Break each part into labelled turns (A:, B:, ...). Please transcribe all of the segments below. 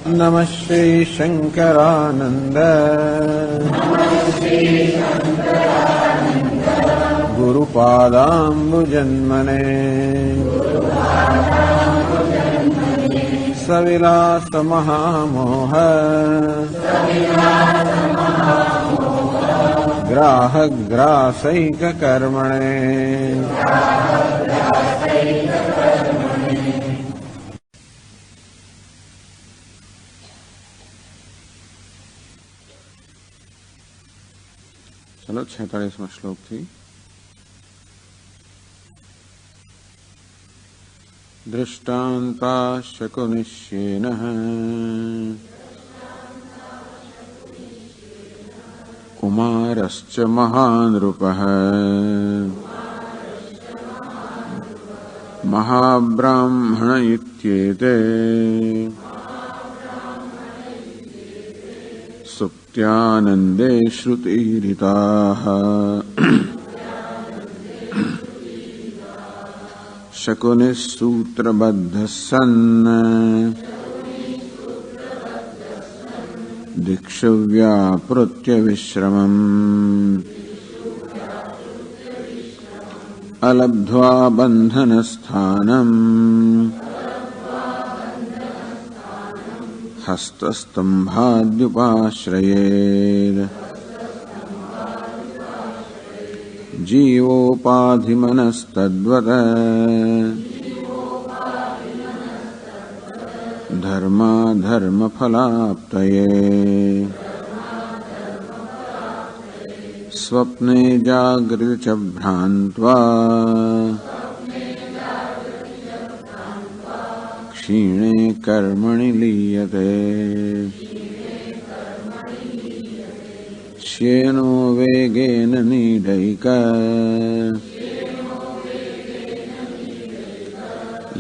A: नमः श्री शंकरानंद गुरुपादाम्बुजन्मने सविलास महामोह ग्राहक ग्रासैक कर्मणे चलो 46वां श्लोक थी। दृष्टान्ता शकुनिश्येनः कुमारश्च महानृपः महाब्राह्मण इत्येते सुप्त्यानन्दे श्रुतिरिताः शकुनिः सूत्रबद्धः सन् दिक्षु व्यापृत्य विश्रमम् अलब्ध्वा बन्धनस्थानम् हस्तस्तम्भाद्युपाश्रयेत् जीवोपाधिमनस्तद्वत् धर्माधर्मफलाप्तये स्वप्ने जागृति च भ्रान्त्वा क्षीणे कर्मणि लीयते श्येनो वेगेन नीडैक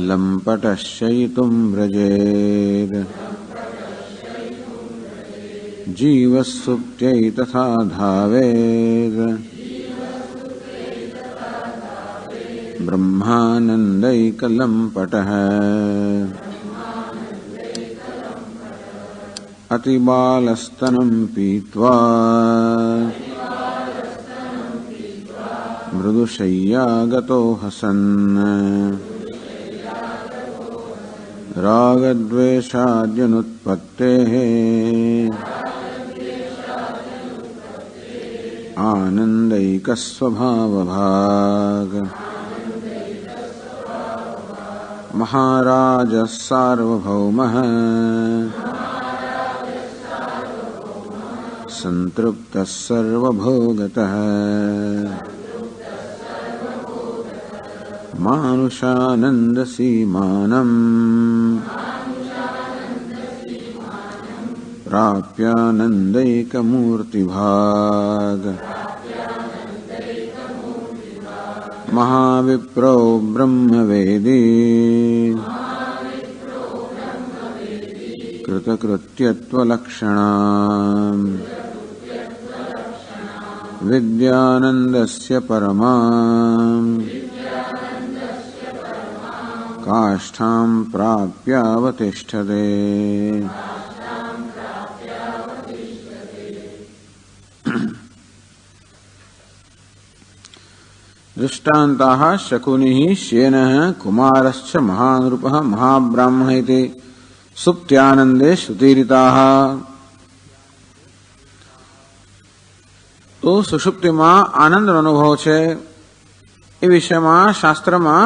A: लम्पटश्चयितुं व्रजेत् जीवस्सुप्त्यै तथा धावेत् ब्रह्मानन्दैकलम्पटः अतिबालस्तनं पीत्वा मृदुशय्यागतो हसन् रागद्वेषाद्यनुत्पत्तेः आनन्दैकस्वभावभाग् महाराजः सार्वभौमः संतृप्तः सर्वभोगतः मानुषानन्दसीमानम् प्राप्यानन्दैकमूर्तिभाग् महाविप्रो ब्रह्मवेदी कृतकृत्यत्वलक्षणाम् विद्यानन्दस्य परमाम् काष्ठां प्राप्यावतिष्ठते। दृष्टान्ताः शकुनिः श्येनः कुमारश्च महानृपः महाब्राह्मण इति सुप्त्यानन्दे श्रुतिरिताः। तो સુષુપ્તિમાં આનંદનો અનુભવ છે એ વિષયમાં શાસ્ત્રમાં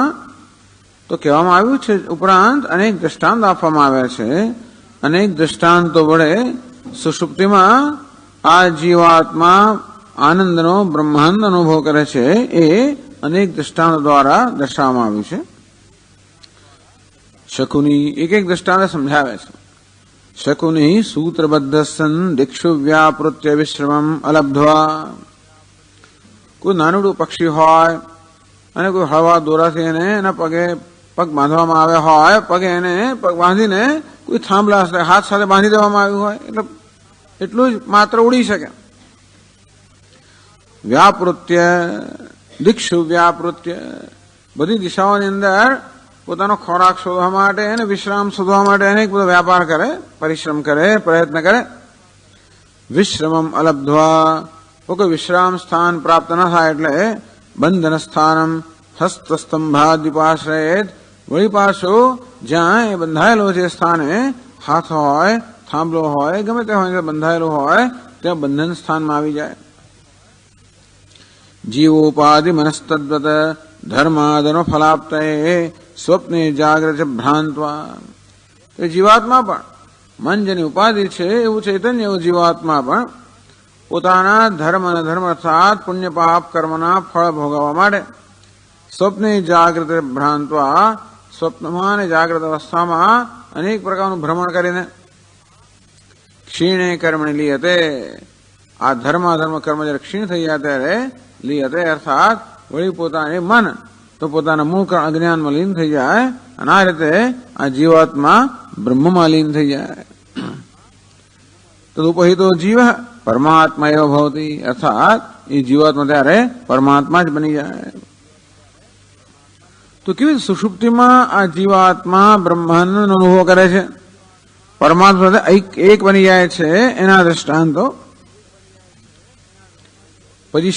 A: તો કહેવામાં આવ્યું છે, ઉપરાંત અનેક દ્રષ્ટાંત આપવામાં આવ્યા છે. અનેક દ્રષ્ટાંતો વડે સુષુપ્તિમાં આ જીવાત્મા આનંદનો બ્રહ્માંડ અનુભવ કરે છે એ અનેક દ્રષ્ટાંત દ્વારા દર્શાવવામાં આવ્યું છે. શકુની એક એક દ્રષ્ટાંત સમજાવે છે. શકુનિ સૂત્રબદ્ધ સન દિક્ષુ વ્યાપૃત્ય વિશ્રમમ અલબ્ધ્વા. કોઈ નાનકડું પક્ષી હોય અને કોઈ હળવા દોરાથી એને એના પગે પગ બાંધવામાં આવ્યા હોય, પગે એને પગ બાંધીને કોઈ થાંભલા હાથ સાથે બાંધી દેવામાં આવ્યું હોય એટલે એટલું જ માત્ર ઉડી શકે. વ્યાપૃત્ય દિક્ષુ વ્યાપૃત્ય, બધી દિશાઓની અંદર પોતાનો ખોરાક શોધવા માટે અને વિશ્રામ શોધવા માટે અનેક બધો વ્યાપાર કરે, પરિશ્રમ કરે, પ્રયત્ન કરે. વિશ્રમમ અલબ્ધ્વા, કોઈ વિશ્રામ સ્થાન પ્રાપ્ત ન થાય એટલે બંધન સ્થાનમ હસ્તસ્તંભાદ્યુપાશ્રયેત, વળી પાછો જ્યાં એ બંધાયેલો છે સ્થાને હાથ હોય, થાંભલો હોય, ગમે તે હોય બંધાયેલો હોય ત્યાં બંધન સ્થાનમાં આવી જાય. જીવોપાધિ મનસ્તદ્વત ધર્માદનો ફલાપ્તએ સ્વપ્ને જાગ્રત ભ્રાંત્વા. એ જીવાત્મા પણ મન જેની ઉપાધિ છે એવું ચૈતન્ય, એવું જીવાત્મા પણ પોતાના ધર્મ અને ધર્મ અર્થાત પુણ્ય પાપ કર્મના ફળ ભોગવવા માટે સ્વપ્ને જાગ્રત ભ્રાંત્વા, સ્વપ્નમાં અને જાગ્રત અવસ્થામાં અનેક પ્રકારનું ભ્રમણ કરીને ક્ષીણે કર્મણે લીયતે, આ ધર્માધર્મ કર્મ જયારે ક્ષીણ થઈ જાય ત્યારે લીયતે અર્થાત વળી પોતાને મન તો પોતાના મૂળ અજ્ઞાનમાં લીન થઈ જાય અને આ રીતે આ જીવાત્મા બ્રહ્મમાં લીન થઈ જાય. તદુપહિતો જીવ પરમાત્મા એવ ભવતી, અર્થાત એ જીવાત્મા ત્યારે પરમાત્મા જ બની જાય. તો કેવી સુષુપ્તિમાં આ જીવાત્મા બ્રહ્માંડનો અનુભવ કરે છે, પરમાત્મા સાથે એક બની જાય છે, એના દ્રષ્ટાંતો પછી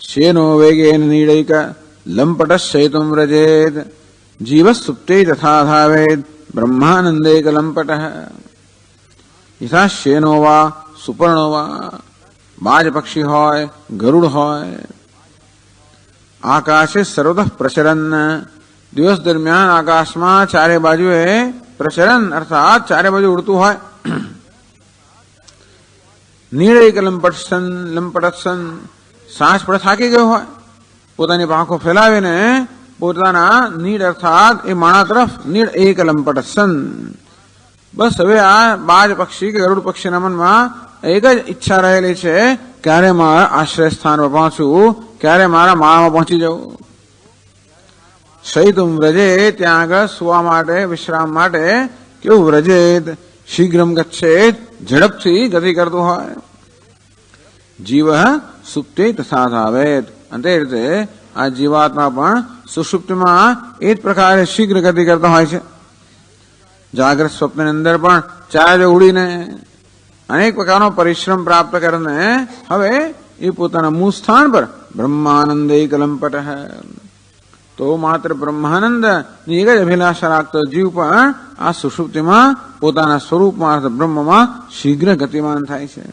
A: શેનો વેગેન નીડૈક લંપટશ્ચૈતુમ વ્રજેત, જીવ સુપ્તે તથા ધાવેદ બ્રહ્માનંદેક લંપટ. યથા શેનો વા સુપર્ણો વા, બાજ પક્ષી હોય, ગરુડ હોય, આકાશે સર્વતઃ પ્રચરન, દિવસ દરમિયાન આકાશમાં ચારે બાજુએ પ્રચરન અર્થાત ચારે બાજુ ઉડતું હોય. નીડૈક લંપટસન, સાંસ પડે થાકી ગયો હોય, પોતાની પાંખો ફેલાવીને પોતાના નીડ અર્થાત એ માણા તરફ નીડ એક લંપટસન. બસ હવે આ બાજ પક્ષી કે ગરુડ પક્ષીના મનમાં એક જ ઈચ્છા રહેલી છે, ક્યારે મારા આશ્રય સ્થાન પર પહોંચવું, ક્યારે મારા માળામાં પહોંચી જવું. શૈતુમ વ્રજે, ત્યાં આગળ સુવા માટે, વિશ્રામ માટે કેવું વ્રજેત, શીઘ્રમ ગચ્છેત, ઝડપથી ગતિ કરતું હોય. જીવ સુપ્તે તથા ધાવેત, અને તે રીતે આ જીવાત્મા પણ સુષુપ્તિમાં એ જ પ્રકારે શીઘ્ર ગતિ કરતા હોય છે. જાગ્રત સ્વપ્નની અંદર પણ ચારે ઉડીને અનેક પ્રકારનો પરિશ્રમ પ્રાપ્ત કરીને હવે એ પોતાના મૂળ સ્થાન પર બ્રહ્માનંદેક લંપટ. તો માત્ર બ્રહ્માનંદ ની એક જ અભિલાષા રાખતો જીવ પણ આ સુષુપ્તિમાં પોતાના સ્વરૂપમાં અર્થ બ્રહ્મમાં શીઘ્ર ગતિમાન થાય છે.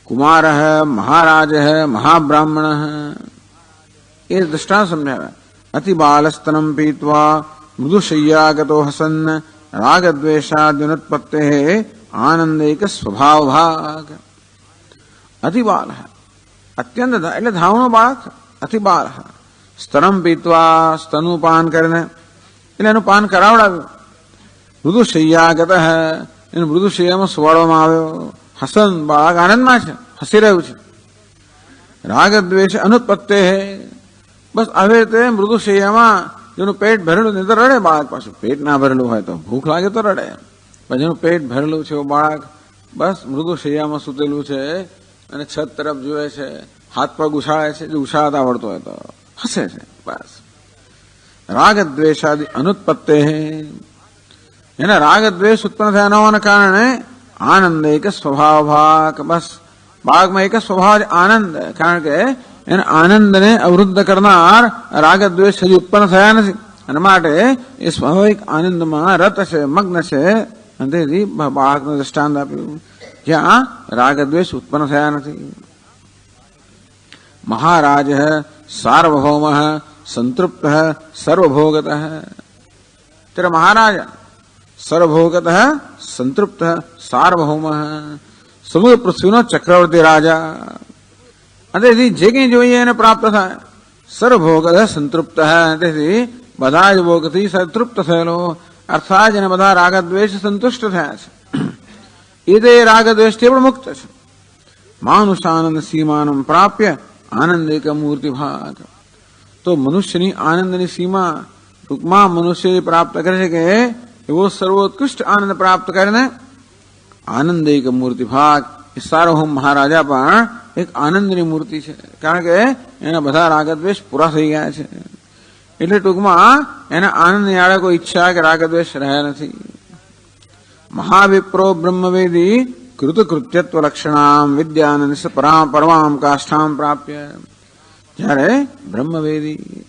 A: કુમાર મહારાજ મહાબ્રાહ્મણ, એ દ્રષ્ટાંત સમજાવે. અતિ બાલસ્તનમ પીત્વા મૃદુશય્યાગતો હસન રાગદ્વેષાદ્યુનત્પત્તે આનંદૈક સ્વભાવ ભાગ. અતિ બાલ, અત્યંત એટલે ધાવણો બાળક, અતિ બાલ. સ્તનમ પીત્વા, સ્તનનું પાન કરીને એટલે એનું પાન કરાવડાવ્યું. મૃદુશય્યાગત, એનું મૃદુશય્યામાં સુવાડવામાં આવ્યો. હસન, બાળક આનંદમાં છે, હસી રહ્યું છે. રાગદ્વેષ અનુત્પત્તે, બસ આવી રીતે મૃદુશય્યામાં જેનું પેટ ભરેલું નહીં તો રડે બાળક. પાછું પેટ ના ભરેલું હોય તો ભૂખ લાગે તો રડે, પણ જેનું પેટ ભરેલું છે એવું બાળક બસ મૃદુશય્યામાં સૂતેલું છે અને છત તરફ જોવે છે, હાથ પગ ઉછાળે છે, જો ઉછાળતા આવડતો હોય તો હસે છે. બસ રાગદ્વેષાદિ અનુત્પત્તે, એના રાગદ્વેષ ઉત્પન્ન થયા ન હોવાના કારણે આનંદ એક સ્વભાવ ભાગ, બસ બાળકમાં એક સ્વભાવ આનંદ, કારણ કે એના આનંદને અવરુદ્ધ કરનાર રાગદ્વેષ હજી ઉત્પન્ન થયા નથી અને માટે એ સ્વાભાવિક આનંદમાં રત છે, મગ્ન છે. અને તેથી બાળકનું દ્રષ્ટાંત આપ્યું જ્યાં રાગદ્વેષ ઉત્પન્ન થયા નથી. મહારાજ સાર્વભૌમ સંતૃપ્ત સર્વભોગત, ત્યારે મહારાજ સર્વભોગત સંતૃપ્ત સાર્વભૌમ, સમુદ્ર પૃથ્વીનો ચક્રવર્તી રાજા. અને તેથી જે કંઈ જોઈએ એને પ્રાપ્ત થાય. સર્વભોગ સંતૃપ્ત, તેથી બધા જ ભોગથી સંતૃપ્ત થયેલો, અર્થાત જેને બધા રાગદ્વેષ સંતુષ્ટ થયા છે એ તે રાગદ્વેષથી પણ મુક્ત છે. માનુષાનંદ સીમાનમ પ્રાપ્ય આનંદિક મૂર્તિ ભાગ. તો મનુષ્યની આનંદની સીમા ટૂંકમાં મનુષ્ય પ્રાપ્ત કરે છે કે એવો સર્વોત્કૃષ્ટ આનંદ પ્રાપ્ત કરીને આનંદિક મૂર્તિ ભાગ એ સાર્વભૌમ મહારાજા પણ એક આનંદની મૂર્તિ છે, કારણ કે એના બધા રાગદ્વેષ પૂરા થઈ ગયા છે. એટલે ટૂંકમાં એના આનંદની આડે કોઈ ઈચ્છા કે રાગદ્વેષ રહ્યા નથી. મહાવિપ્રો બ્રહ્મવેદી કૃતકૃત્યત્વ લક્ષણામ વિદ્યાનંદ પરમામ કાષ્ઠામ પ્રાપ્ય. જ્યારે બ્રહ્મવેદી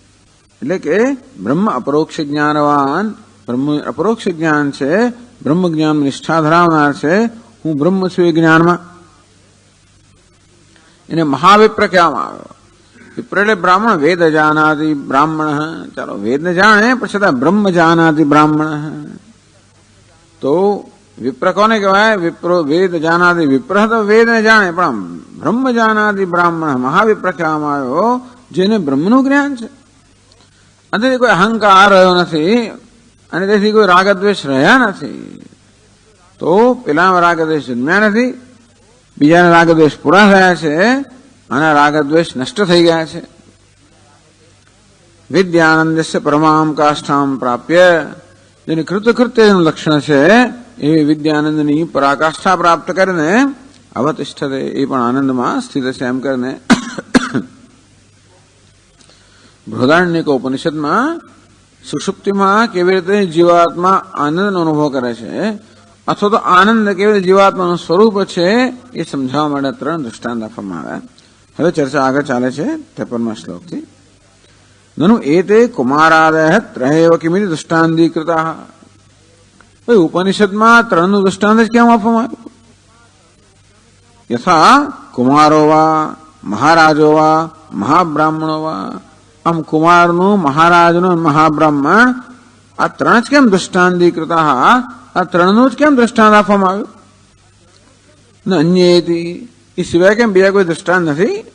A: એટલે કે બ્રહ્મ અપરોક્ષ જ્ઞાનવાન, બ્રહ્મ અપરોક્ષ જ્ઞાન છે, બ્રહ્મ જ્ઞાન નિષ્ઠા ધરાવનાર છે, હું બ્રહ્મ છું એ જ્ઞાનમાં, એને મહાવિપ્ર કહેવામાં આવ્યો. વિપ્ર એટલે બ્રાહ્મણ. વેદ જાનાતિ બ્રાહ્મણ. ચાલો, વેદને જાણે પણ છતાં બ્રહ્મ જાનાતિ બ્રાહ્મણ. તો વિપ્ર કોને કહેવાય? વિપ્રો વેદ જાનાતિ વિપ્ર તો વેદને જાણે, પણ બ્રહ્મ જાનાતિ બ્રાહ્મણ મહાવિપ્ર કહેવામાં આવ્યો, જેને બ્રહ્મનું જ્ઞાન છે. અને કોઈ અહંકાર રહ્યો નથી અને તેથી કોઈ રાગદ્વેષ રહ્યા નથી. તો પેલામાં રાગદ્વેષ જન્મ્યા નથી, બીજાના રાગદ્વેષ પૂરા થયા છે, અને રાગદ્વેષ નષ્ટ થઈ ગયા છે. વિદ્યાનંદસ્ય પરમામ કાષ્ઠામ પ્રાપ્ય. જેને કૃતકૃત્યનું લક્ષણ છે એવી વિદ્યાનંદની પરાકાષ્ઠા પ્રાપ્ત કરીને અવતિષ્ઠતે, એ પણ આનંદમાં સ્થિત છે એમ કરીને બૃહદારણ્યક ઉપનિષદમાં સુષુપ્તિમાં કેવી રીતે જીવાત્મા આનંદનો અનુભવ કરે છે, અથવા તો આનંદ કેવી રીતે જીવાત્માનું સ્વરૂપ છે, એ સમજાવવા માટે 3 દૃષ્ટાંત આપવામાં આવ્યા. હવે ચર્ચા આગળ ચાલે છે 53મા શ્લોકથી. નનુ એતે કુમારાદય ત્રયેવ કિમિતિ દૃષ્ટાંતીકૃતા. ઉપનિષદમાં 3નું દૃષ્ટાંત જ કેમ આપવામાં આવ્યું? યથા કુમારો વા મહારાજો વા મહાબ્રાહ્મણો વા. આમ કુમારનું, મહારાજનું, મહાબ્રાહ્મણ, આ 3 જ કેમ દૃષ્ટાંતીકૃતા? આ 3નું જ કેમ દૃષ્ટાંત આપવામાં આવ્યું? અન્યેતી, એ સિવાય કેમ બીજા કોઈ દૃષ્ટાંત નથી?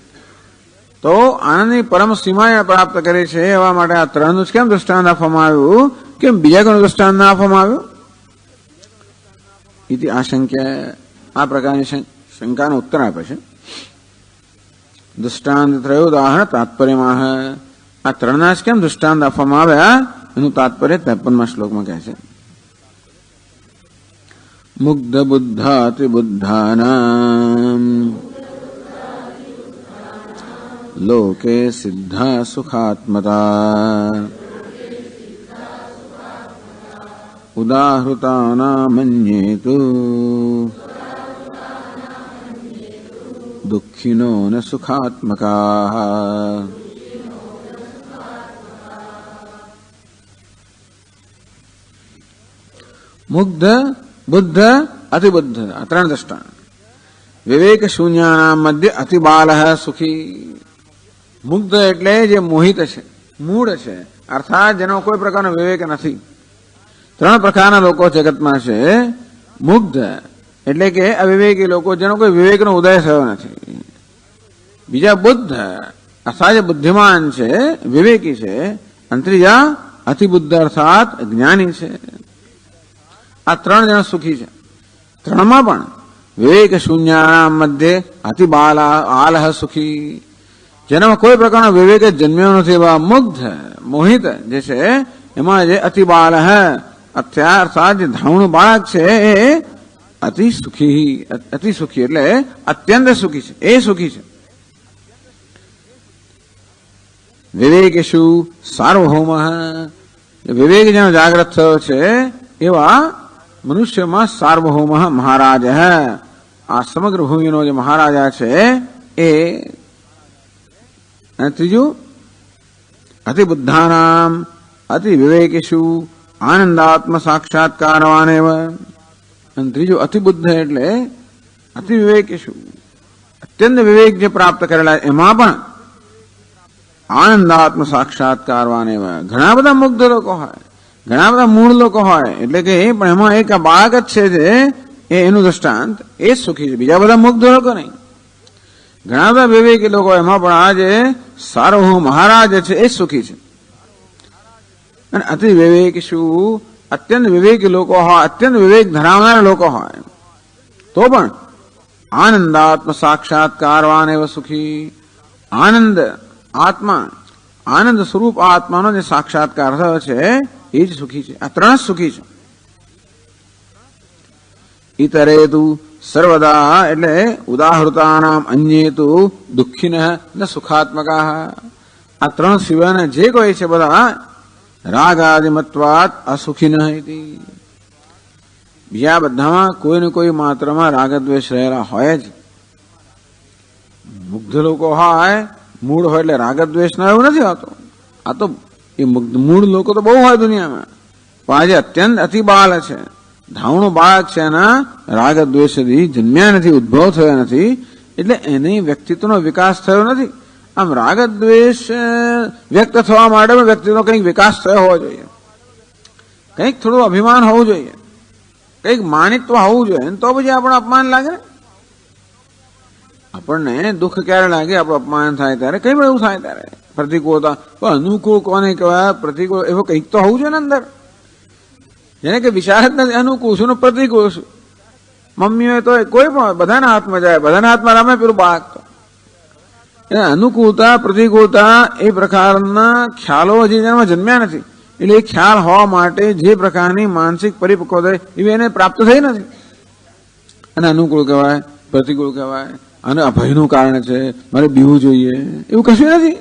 A: તો આનંદની પરમ સીમાએ પ્રાપ્ત કરે છે એવા માટે આ 3નું જ કેમ દૃષ્ટાંત આપવામાં આવ્યું? કેમ બીજા કોઈ દૃષ્ટાંત ના આપવામાં આવ્યું? ઇતિ આશંક્ય. આ પ્રકારની શંકાનો ઉત્તર આપે છે. દૃષ્ટાંત ત્રયોદાહરણ તાત્પર્યમાં. આ 3ના જ કેમ દૃષ્ટાંત આપવામાં આવ્યા એનું તાત્પર્ય 53મા શ્લોકમાં કહે છે. મુગ્ધ બુદ્ધાતિ બુદ્ધાનામ લોકે સિદ્ધા સુખાત્મતા ઉદાહૃતાના મન્યેતુ દુઃખિનો ન સુખાત્મકા. મુગ્ધ, બુદ્ધ, અતિબુદ્ધ, આ 3 દૃષ્ટાંત. વિવેક શૂન્યાનામ મધ્ય અતિબાલ સુખી. મુગ્ધ એટલે જે મોહિત છે, મૂળ છે, અર્થાત જેનો કોઈ પ્રકારનો વિવેક નથી. 3 પ્રકારના લોકો જગતમાં છે. મુગ્ધ એટલે કે અવિવેકી લોકો, જેનો કોઈ વિવેકનો ઉદય થયો નથી. બીજા બુદ્ધ, અર્થાત જે બુદ્ધિમાન છે, વિવેકી છે. અને ત્રીજા અતિબુદ્ધ, અર્થાત જ્ઞાની છે. આ 3 જણ સુખી છે. 3માં પણ વિવેક શૂન્યાના મધ્ય અતિબાલા આલહ સુખી. જેનામાં કોઈ પ્રકારનો વિવેક જ જન્મ્યો નથી એવા મુગ્ધ, મોહિત જે છે, એમાં જે અતિબાલ અર્થાત જે ધાવણું બાળક છે એ અતિ સુખી એટલે અત્યંત સુખી છે, એ સુખી છે. વિવેકેશુ સાર્વભૌમ. વિવેક જેનો જાગ્રત થયો છે એવા મનુષ્યમાં સાર્વભૌમ મહારાજ. આ સમગ્ર ભૂમિનો જે મહારાજા છે એ. અને ત્રીજું અતિબુદ્ધાનામ અતિ વિવેકેશુ આનંદાત્મ સાક્ષાત્કારવાને. અને ત્રીજું અતિબુદ્ધ એટલે અતિ વિવેકેશુ, અત્યંત વિવેક જે પ્રાપ્ત કરેલા એમાં પણ આનંદાત્મ સાક્ષાત્કારવાને. ઘણા બધા મુગ્ધ લોકો હોય, ઘણા બધા મૂળ લોકો હોય, એટલે કે પણ એમાં એક બાળક જ છે જે એનું દૃષ્ટાંત એ જ સુખી છે, બીજા બધા મુગ્ધ લોકો નહીં. ઘણા બધા વિવેકી લોકો, એમાં પણ આ જે સાર્વભૌમ મહારાજ છે એ જ સુખી છે. અને અતિ વિવેક શું? અત્યંત વિવેકી લોકો હોય, અત્યંત વિવેક ધરાવનારા લોકો હોય તો પણ આનંદાત્મ સાક્ષાત્કારવાન એવ સુખી. આનંદ આત્મા, આનંદ સ્વરૂપ આત્માનો જે સાક્ષાત્કાર થયો છે એ જ સુખી છે. આ 3 સુખી છે. ઇતરે તુ સર્વદા એટલે ઉદાહૃતાનામ અન્યેતુ દુઃખિનઃ ન સુખાત્મકાઃ. આ ત્રણ સિવાયના જે કોઈ છે બધા રાગાદિમત્વાત અસુખિનઃ ઇતિ. બીજા બધામાં કોઈ ને કોઈ માત્રામાં રાગદ્વેષ રહેલા હોય જ. મુગ્ધ લોકો હોય, મૂળ હોય એટલે રાગદ્વેષ ના એવું નથી હોતું. આ તો એ મૂળ લોકો તો બહુ હોય દુનિયામાં, પણ આજે અત્યંત અતિ બાળ છે, ધાવણું બાળક છે, એના રાગદ્વેષથી જન્મ્યા નથી, ઉદ્ભવ થયો નથી, એટલે એની વ્યક્તિત્વનો વિકાસ થયો નથી. આમ રાગદ્વેષ વ્યક્ત થવા માટે વ્યક્તિનો કંઈક વિકાસ થયો હોવો જોઈએ, કંઈક થોડું અભિમાન હોવું જોઈએ, કંઈક માનિત્વ હોવું જોઈએ, તો પછી આપણને અપમાન લાગે. આપણને દુઃખ ક્યારે લાગે? આપણું અપમાન થાય ત્યારે, કઈ પણ એવું થાય ત્યારે. પ્રતિકૂળતા, પણ અનુકૂળ કોને કહેવાય? પ્રતિકૂળ એવો કંઈક તો હોવું જોઈએ ને અંદર, જેને કે વિચાર જ નથી અનુકૂળ છું ને પ્રતિકૂળ છું. મમ્મીઓ તો કોઈ પણ બધાના હાથમાં જાય, બધાના હાથમાં રમે પેલું બાળક. તો અનુકૂળતા પ્રતિકૂળતા એ પ્રકારના ખ્યાલો હજી જેમાં જન્મ્યા નથી, એટલે એ ખ્યાલ હોવા માટે જે પ્રકારની માનસિક પરિપક્વતા એવી એને પ્રાપ્ત થઈ નથી. અને અનુકૂળ કહેવાય, પ્રતિકૂળ કહેવાય, અને અભયનું કારણ છે, મારે બીવું જોઈએ એવું કશું નથી.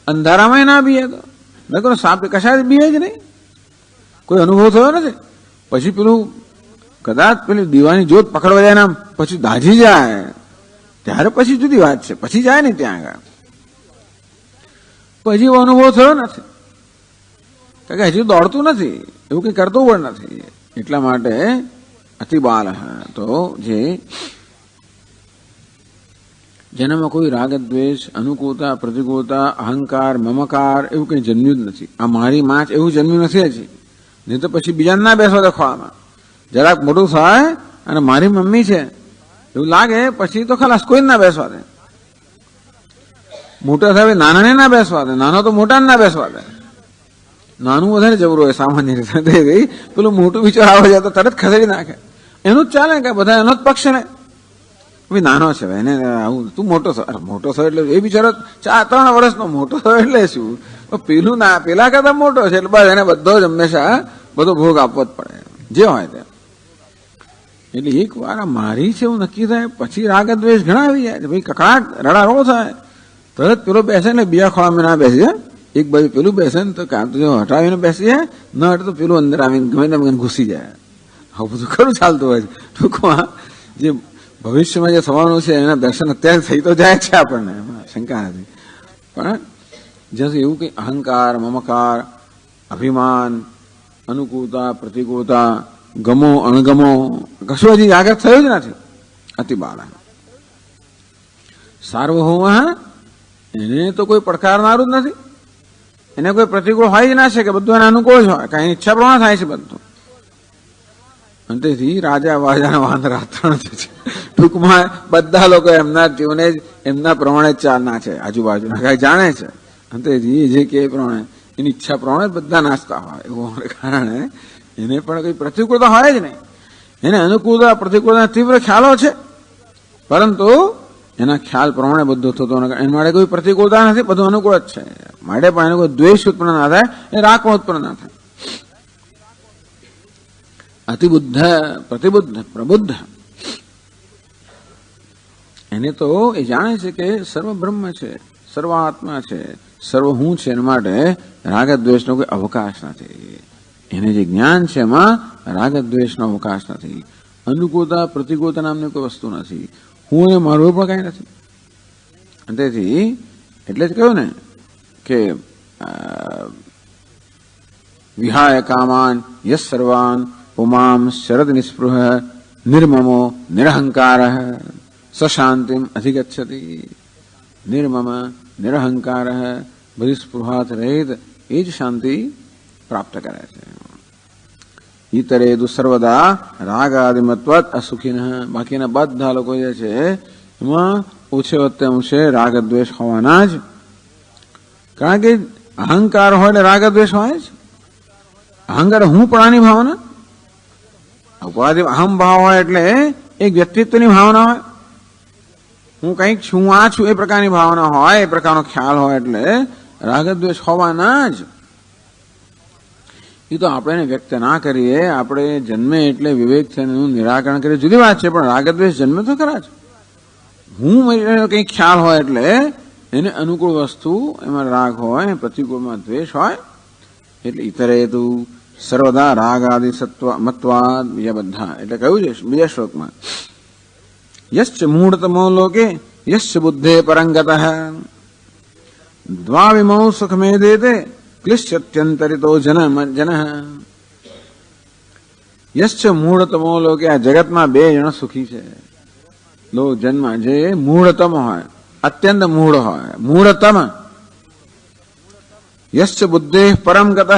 A: અંધારામાં ના બીએ તો મેં સાપ કશા બીએ જ નહીં, કોઈ અનુભવ થયો નથી. પછી પેલું કદાચ પેલી દીવાની જોત પકડવા જાય ને પછી દાઝી જાય ત્યારે પછી જુદી વાત છે, પછી જાય ને ત્યાં આગળ પછી એવો અનુભવ થયો નથી, કારણ કે હજી દોડતું નથી, એવું કંઈ કરતું પણ નથી. એટલા માટે અતિ બાલ તો જેનામાં કોઈ રાગદ્વેષ, અનુકૂળતા, પ્રતિકૂળતા, અહંકાર, મમકાર એવું કંઈ જન્મ્યું જ નથી. આ મારી માં એવું જન્મ્યું નથી હજી, નહીં તો પછી બીજાને ના બેસવા દેખવામાં. જરાક મોટું થાય અને મારી મમ્મી છે એવું લાગે પછી તો ખલાસ, કોઈ ના બેસવા દે. મોટા થાય નાનાને ના બેસવા દે, નાનો તો મોટાને ના બેસવા દે. નાનું વધારે જબરું હોય સામાન્ય રીતે, પેલું મોટું વિચાર આવે છે તો તરત ખસેડી નાખે. એનું જ ચાલે કે બધા એનો જ પક્ષ ને ભાઈ નાનો છે એને આવું, તું મોટો થયો, મોટો થયો એટલે એ બિચારો 3 વર્ષનો મોટો થયો એટલે શું, પેલું ના પેલા કરતા મોટો છે એટલે બસ એને બધો જ હંમેશા બધો ભોગ આપવો જ પડે જે હોય તે. એટલે એક વાર મારી છે એવું નક્કી થાય પછી રાગદ્વેષ ઘણા આવી જાય, ભાઈ કકડાટ રડારો થાય, તરત પેલો બેસે ને બીજા ખોળામાં ના બેસી જાય, એક બાજુ પેલું બેસે ને તો કાં તો હટાવીને બેસી જાય, ન હટે તો પેલું અંદર આવીને ગમે તેમ ઘૂસી જાય. આવું બધું ખરું ચાલતું હોય છે. ટૂંકમાં જે ભવિષ્યમાં જે થવાનું છે એના દર્શન અત્યારે થઈ તો જાય છે આપણને, એમાં શંકા નથી. પણ જ્યાં એવું કંઈ અહંકાર, મમકાર, અભિમાન, અનુકૂળતા, પ્રતિકૂળતા, ગમો અણગમો કશું હજી આગળ થયું જ નથી. અતિ બાળક સાર્વભૌમ એને તો કોઈ પડકારનારું જ નથી, એને કોઈ પ્રતિકૂળ હોય જ ના છે કે બધું એને અનુકૂળ જ હોય, કાંઈ ઈચ્છા પ્રમાણે થાય છે બધું. અને તેથી રાજા વાજાના વાંદરા 3 છે. ટૂંકમાં બધા લોકો એમના જીવને જ એમના પ્રમાણે જ ચાલના છે, આજુબાજુના કાંઈ જાણે છે. અને તેથી જે કે પ્રમાણે એની ઈચ્છા પ્રમાણે બધા નાચતા હોય, એવું કારણે એને પણ કઈ પ્રતિકૂળતા હોય જ નહીં. એને અનુકૂળતા પ્રતિકૂળતા તીવ્ર ખ્યાલો છે, પરંતુ એના ખ્યાલ પ્રમાણે બધું થતું એના માટે કોઈ પ્રતિકૂળતા નથી, બધું અનુકૂળ જ છે. માટે પણ એને કોઈ દ્વેષ ઉત્પન્ન ના થાય, એ રાગ પણ ઉત્પન્ન ના થાય. અતિબુદ્ધ, પ્રતિબુદ્ધ, પ્રબુદ્ધ એને તો એ જાણે છે કે સર્વ બ્રહ્મ છે, સર્વ આત્મા છે, સર્વ હું છે, એના માટે રાગદ્વેષનો કોઈ અવકાશ નથી. એને જે જ્ઞાન છે એમાં રાગદ્વેષનો અવકાશ નથી. અનુકૂળતા પ્રતિકૂળતા નામની કોઈ વસ્તુ નથી. હું અને મારું પણ કાંઈ નથી. તેથી એટલે જ કહ્યું ને કે વિહાય કામાન યસ સર્વાન પુમામ શરદ નિસ્પૃહ નિર્મમો નિરહંકાર સશાંતિમ અધિગચ્છતિ. નિર્મમ નિરહંકાર બધી સ્પૃહાત રહિત એ જ શાંતિ પ્રાપ્ત કરે છે. ઈતરેદુ સર્વદા રાગાદિમત્વત અસુખિન. બાકીના બધા લોકો જે છે એમાં ઓછે વત્તે અંશે રાગદ્વેષ હોવાના જ, કારણ કે અહંકાર હોય એટલે રાગદ્વેષ હોય જ. અહંકાર હું પણાની ભાવના, ઉપાધિ અહમ ભાવ હોય એટલે એક વ્યક્તિત્વની ભાવના હોય, હું કંઈક છું, આ છું એ પ્રકારની ભાવના હોય, એ પ્રકારનો ખ્યાલ હોય એટલે રાગદ્વેષ હોવાના જ. એ તો આપણે વ્યક્ત ના કરીએ, આપણે જન્મે એટલે વિવેક છે એનું નિરાકરણ કરીએ જુદી વાત છે, પણ રાગદ્વેષ જન્મે તો ખરા જ. હું કઈ ખ્યાલ હોય એટલે એને અનુકૂળ વસ્તુ એમાં રાગ હોય, પ્રતિકૂળમાં દ્વેષ હોય, એટલે ઇતરે તું સર્વદા રાગ આદિ સત્વ મત્વાદ બીજા બધા એટલે કહ્યું છે બીજા શ્લોકમાં, યશ્ચ મૂઢતમો લોકે યશ્ચ બુદ્ધે પરંગતઃ દ્વાવિમૌ સુખમેદેતે ક્લિશ્ચત્યંતરિતો જન. યશ્ચ મૂઢતમો લોકે, આ જગતમાં બે જણ સુખી છે. લોક જન્મ જે મૂઢતમ હોય, અત્યંત મૂઢ હોય, મૂઢતમ. યશ્ચ બુદ્ધે પરમ ગતઃ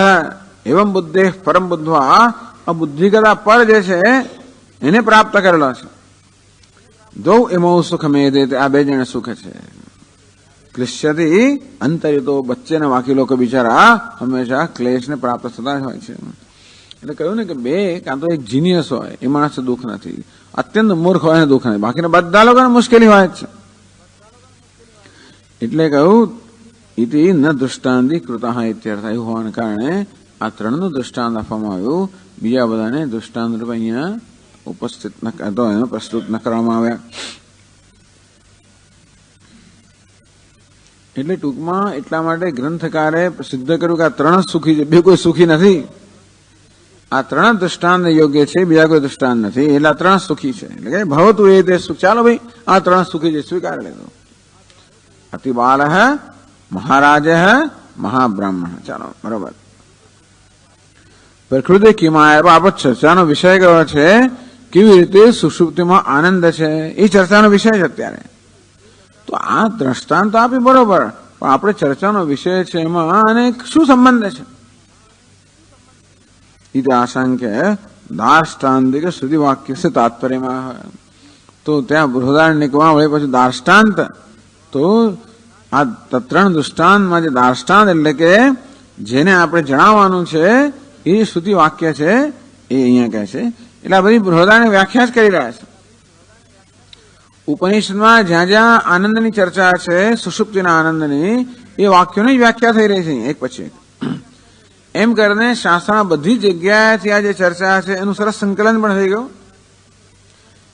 A: એવં બુદ્ધે પરમ બુદ્ધવા, આ બુદ્ધિગતા પર જે છે એને પ્રાપ્ત કરેલો છે. દૌ એમો સુખ મેદે, આ બે જણ સુખ છે. ક્લિશ્યતિ અંતરિતો, બચ્ચેના બાકી લોકો બિચારા હંમેશા ક્લેશને પ્રાપ્ત થતા જ હોય છે. એટલે કહ્યું ને કે બે, કાં તો એક જીનિયસ હોય એ માણસ દુઃખ નથી, અત્યંત મૂર્ખ હોય ને દુઃખ નથી, બાકીના બધા લોકોને મુશ્કેલી હોય જ છે. એટલે કહ્યું ઇતિ ન દૃષ્ટાંતિ કૃતઃ ઇત્યર્થ. એવું હોવાને કારણે આ ત્રણનું દૃષ્ટાંત આપવામાં આવ્યું, બીજા બધાને દૃષ્ટાંત રૂપે અહીંયા ઉપસ્થિત પ્રસ્તુત ન કરવામાં આવ્યા. એટલે ટૂંકમાં એટલા માટે ગ્રંથકારે સિદ્ધ કર્યું કે આ ત્રણ સુખી છે, બે કોઈ સુખી નથી. આ ત્રણ દૃષ્ટાંત યોગ્ય છે, બીજા કોઈ દૃષ્ટાંત નથી, એટલે આ ત્રણ સુખી છે. એટલે કે ભવતું એ તે સુખ, ચાલો ભાઈ આ ત્રણ સુખી છે, સ્વીકાર લેજો. અતિબાલ મહારાજ મહાબ્રાહ્મણ, ચાલો બરોબર. પ્રકૃતિ કિમાય, આપણે ચર્ચાનો વિષય કયો છે, કેવી રીતે સુષુપ્તિમાં આનંદ છે એ ચર્ચાનો વિષય છે અત્યારે. તો આ દ્રષ્ટાંત આપી બરોબર, પણ આપણે ચર્ચાનો વિષય છે એમાં અને શું સંબંધ છે? ઇતિ આશંક્ય દાર્ષ્ટાંતિક શ્રુતિ વાક્ય છે તાત્પર્યમાં. તો ત્યાં બૃહદારણ્યકમાં વળી પછી દાર્ષ્ટાંત, તો આ ત્રણ દૃષ્ટાંતમાં જે દાર્ષ્ટાંત એટલે કે જેને આપણે જણાવવાનું છે એ શ્રુતિ વાક્ય છે એ અહીંયા કહે છે. એટલે આ બધી બૃહદારણ્ય વ્યાખ્યા જ કરી રહ્યા છે. ઉપનિષદમાં જ્યાં જ્યાં આનંદની ચર્ચા છે, સુષુપ્તિના આનંદની, એ વાક્યોની જ વ્યાખ્યા થઈ રહી છે એક પછી એક. એમ કરીને શાસ્ત્રમાં બધી જગ્યાએથી આ જે ચર્ચા છે એનું સરસ સંકલન પણ થઈ ગયું,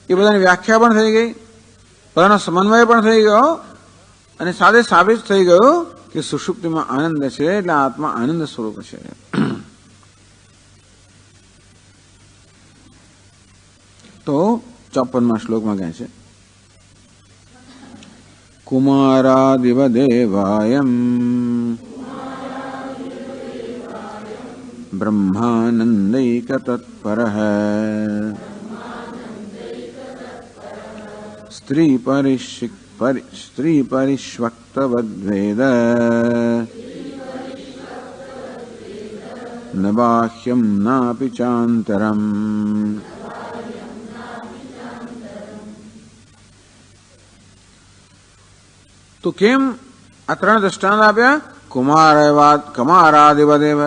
A: એ બધાની વ્યાખ્યા પણ થઈ ગઈ, બધાનો સમન્વય પણ થઈ ગયો, અને સાથે સાબિત થઈ ગયું કે સુષુપ્તિમાં આનંદ છે એટલે આત્મા આનંદ સ્વરૂપ છે. તો 54મા શ્લોકમાં કહે છે, કુમારાદિવ દેવાયમ બ્રહ્માનંદૈક તત્પરઃ સ્ત્રી પરિષ્વક્તવદ્વેદ ન બાહ્યમ નાપી ચાંતરમ. તો કેમ આ ત્રણ દ્રષ્ટાંત આપ્યા? કુમારાદિવદેવ,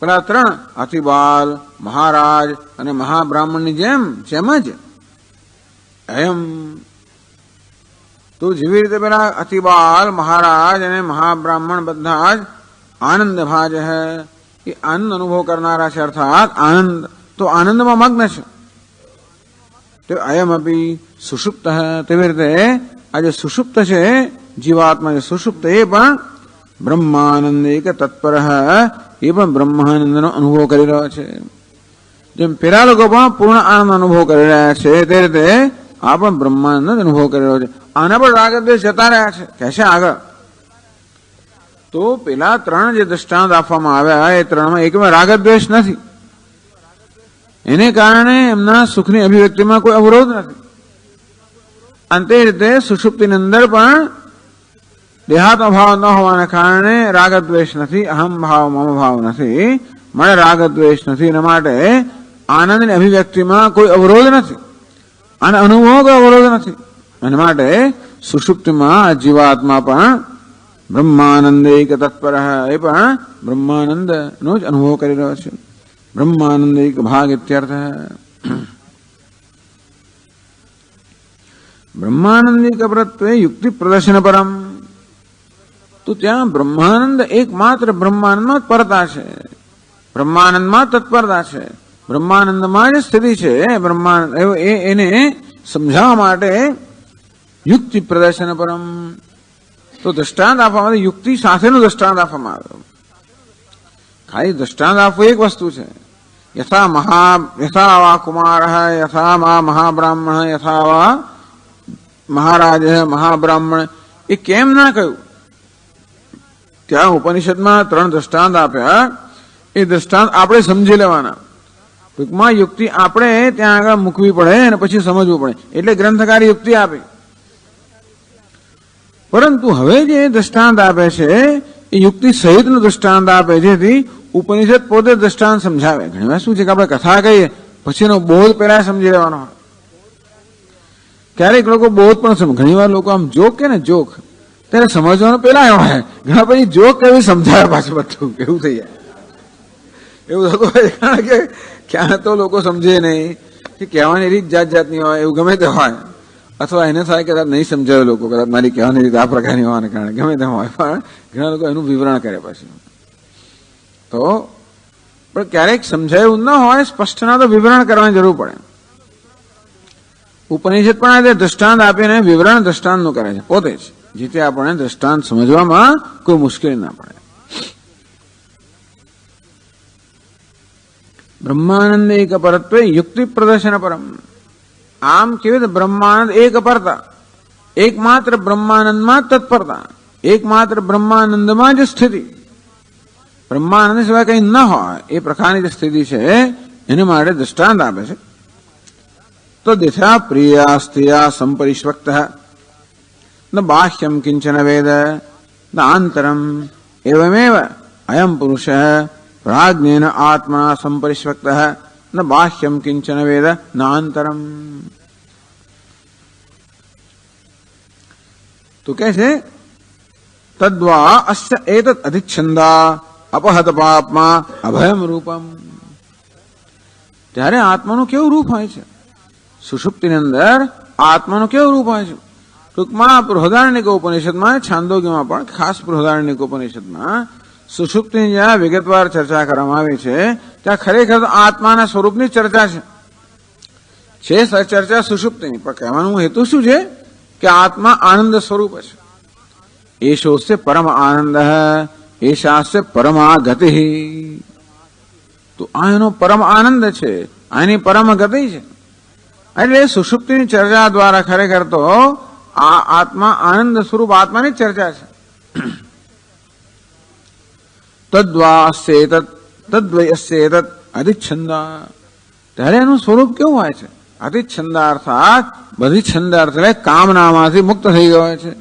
A: પેલા ત્રણ અતિબાલ, મહારાજ અને મહાબ્રાહ્મણની જેમ જ એમ. તો જેવી રીતે પેલા અતિબાલ, મહારાજ અને મહાબ્રાહ્મણ બધા જ આનંદ ભાજ હે, એ આનંદ અનુભવ કરનારા છે, અર્થાત આનંદ તો આનંદમાં મગ્ન છે. તો અયમ અપી સુષુપ્ત, તેવી રીતે આ જે સુષુપ્ત છે જીવાત્મા, જે સુષુપ્ત એ પણ બ્રહ્માનંદ એક તત્પર, એ પણ બ્રહ્માનંદનો અનુભવ કરી રહ્યો છે. જેમ પેલા લોકો પણ પૂર્ણ આનંદ અનુભવ કરી રહ્યા છે તે રીતે આ પણ બ્રહ્માનંદ અનુભવ કરી રહ્યો છે. આના પર રાગદ્વેષ જતા રહ્યા છે, કહેશે આગળ. તો પેલા ત્રણ જે દ્રષ્ટાંત આપવામાં આવ્યા એ ત્રણમાં એકમાં રાગદ્વેષ નથી, એને કારણે એમના સુખની અભિવ્યક્તિમાં કોઈ અવરોધ નથી. અને તે રીતે સુષુપ્તિની અંદર પણ દેહાત્મ ભાવ ન હોવાને કારણે રાગદ્વેષ નથી, અહમ ભાવ મમ ભાવ નથી, મને રાગદ્વેષ નથી. એના માટે આનંદની અભિવ્યક્તિમાં કોઈ અવરોધ નથી અને અનુભવ કોઈ અવરોધ નથી. એના માટે સુષુપ્તિમાં જીવાત્મા પણ બ્રહ્માનંદ એક તત્પર, એ પણ બ્રહ્માનંદનો જ અનુભવ કરી રહ્યો છે. બ્રહ્માનંદ એક ભાગ ઇત્યર્થ. બ્રહ્માનંદિક પ્રત્વે યુક્તિ પ્રદર્શન પરમ. તો ત્યાં બ્રહ્માનંદ એકમાત્ર બ્રહ્માનંદમાં જ પરતા છે. બ્રહ્માનંદમાં તત્પરતા છે, બ્રહ્માનંદમાં જ સ્થિતિ છે. બ્રહ્માનંદ એને સમજાવવા માટે યુક્તિ પ્રદર્શન પરમ, તો દ્રષ્ટાંત આપવામાં યુક્તિ સાથેનું દ્રષ્ટાંત આપવામાં આવ્યું. ખાલી દ્રષ્ટાંત આપવું એક વસ્તુ છે. યથા વા કુમાર, યથા વા મહાબ્રાહ્મણ, યથા વા મહારાજ, મહાબ્રાહ્મણ, એ કેમ ના કહ્યું? ત્યાં ઉપનિષદમાં 3 દ્રષ્ટાંત આપ્યા. એ દ્રષ્ટાંત આપણે સમજી લેવાના. ટૂંકમાં યુક્તિ આપણે ત્યાં આગળ મૂકવી પડે અને પછી સમજવું પડે, એટલે ગ્રંથકારે યુક્તિ આપી. પરંતુ હવે જે દ્રષ્ટાંત આપે છે એ યુક્તિ સહિતનું દ્રષ્ટાંત આપે, જેથી ઉપનિષદ પોતે દ્રષ્ટાંત સમજાવે. ઘણીવાર શું છે કે આપણે કથા કહીએ પછીનો બોધ પહેલા સમજી લેવાનો હોય. ક્યારેક લોકો બોધ પણ સમજ, ઘણીવાર લોકો આમ જોક કે ને જોક, ત્યારે સમજવાનું પેલા હોય, ઘણા પછી જોક કેવી સમજાવે પાછું બધું એવું થઈ જાય. એવું થતું હોય, કારણ કે ક્યાં તો લોકો સમજે નહીં, કે કહેવાની રીત જાત જાતની હોય, એવું ગમે તે હોય. અથવા એને થાય કે નહીં સમજાવે લોકો, કદાચ મારી કહેવાની રીત આ પ્રકારની હોવાને કારણે ગમે તેમ હોય, પણ ઘણા લોકો એનું વિવરણ કરે પછી. તો પણ ક્યારેક સમજાયું ન હોય સ્પષ્ટના, તો વિવરણ કરવાની જરૂર પડે. ઉપનિષદ પણ આ દ્રષ્ટાંત આપીને વિવરણ દ્રષ્ટાંતનું કરે છે પોતે જ, જેથી આપણને દ્રષ્ટાંત સમજવામાં કોઈ મુશ્કેલી ના પડે. બ્રહ્માનંદ એક પરત્વે યુક્તિ પ્રદર્શન પરમ. આમ કેવી રીતે બ્રહ્માનંદ એક અપરતા, એકમાત્ર બ્રહ્માનંદમાં તત્પરતા, એકમાત્ર બ્રહ્માનંદમાં જ સ્થિતિ, બ્રહ્માનંદ સિવાય કંઈ ન હોય એ પ્રકારની જે સ્થિતિ છે એને માટે દ્રષ્ટાંત આપે છે. તો દિશા પ્રિયા સ્થિયા સંપરિષ્વક્ત ન બાહ્યમ કિંચન વેદ ન આંતરમ એવમેવ અયમ પુરુષ પ્રાજ્ઞેન આત્મા સંપરિષ્વક્ત ન બાહ્યમ કિંચન વેદ ન આંતરમ. તો કે છે તદ્વા અસ્ય એતત અધિચ્છંદા અપહત પાપમાં અભયમ રૂપમ. ત્યારે આત્માનું કેવું રૂપ હોય છે? સુષુપ્તિની અંદર આત્માનું કેવું રૂપ હોય છે? ટૂંકમાં બૃહદારણ્યક ઉપનિષદમાં, છાંદોગ્યમાં પણ ખાસ બૃહદારણ્યક ઉપનિષદમાં સુષુપ્તિની જ્યાં વિગતવાર ચર્ચા કરવામાં આવી છે, ત્યાં ખરેખર આત્માના સ્વરૂપની ચર્ચા છે ચર્ચા સુષુપ્તિની. પણ કહેવાનો હેતુ શું છે કે આત્મા આનંદ સ્વરૂપ છે. એશોસ્ય પરમ આનંદ, એશાસ્ય પરમા ગતિ. તો આ એનો પરમ આનંદ છે, આની પરમ ગતિ છે. એટલે સુષુપ્તિની ચર્ચા દ્વારા ખરેખર તો આ આત્મા આનંદ સ્વરૂપ આત્માની ચર્ચા છે. તદ્વયસ્યેતત અધિચ્છંદા. ત્યારે એનું સ્વરૂપ કેવું હોય છે? અધિચ્છંદા અર્થાત બધી છંદ અર્થ એટલે કામનામાંથી મુક્ત થઈ ગયો છે.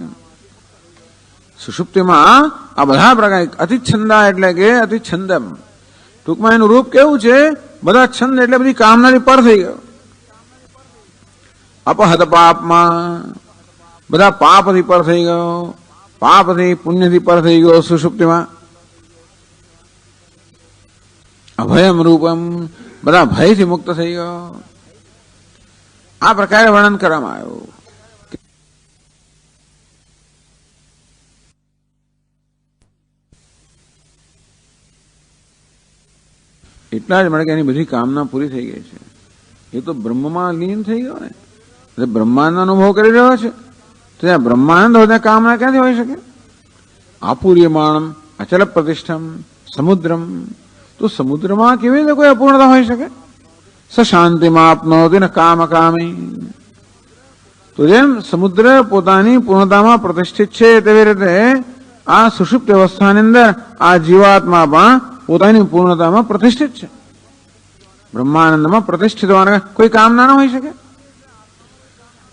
A: સુષુપ્તિમાં આ બધા પ્રકાર અતિચ્છંદા એટલે કે અતિચ્છંદમ, ટૂંકમાં એનું રૂપ કેવું છે? બધા છંદ એટલે બધી કામનાથી પર થઈ ગયો. અપહત પાપમાં, બધા પાપથી પર થઈ ગયો, પાપથી પુણ્યથી પર થઈ ગયો સુષુપ્તિમાં. અભયમ રૂપમ, બધા ભયથી મુક્ત થઈ ગયો. આ પ્રકારે વર્ણન કરવામાં આવ્યું. એટલા જ મળે કે એની બધી કામના પૂરી થઈ ગઈ છે. એ તો બ્રહ્મમાં લીન થઈ ગયો ને, એટલે બ્રહ્માંડનો અનુભવ કરી રહ્યો છે. તો ત્યાં બ્રહ્માંડ હોય ત્યાં કામના ક્યાંથી હોઈ શકે? આપૂર્યમાણમ અચલ પ્રતિષ્ઠમ સમુદ્રમ. તો સમુદ્રમાં કેવી રીતે કોઈ અપૂર્ણતા હોઈ શકે? સ શાંતિમાં આપનોતી ને કામ કામી. તો જેમ સમુદ્ર પોતાની પૂર્ણતામાં પ્રતિષ્ઠિત છે, તેવી રીતે આ સુષુપ્ત અવસ્થાની અંદર આ જીવાત્મા પણ પોતાની પૂર્ણતામાં પ્રતિષ્ઠિત છે. બ્રહ્માનંદમાં પ્રતિષ્ઠિત હોવાને કોઈ કામના ન હોઈ શકે.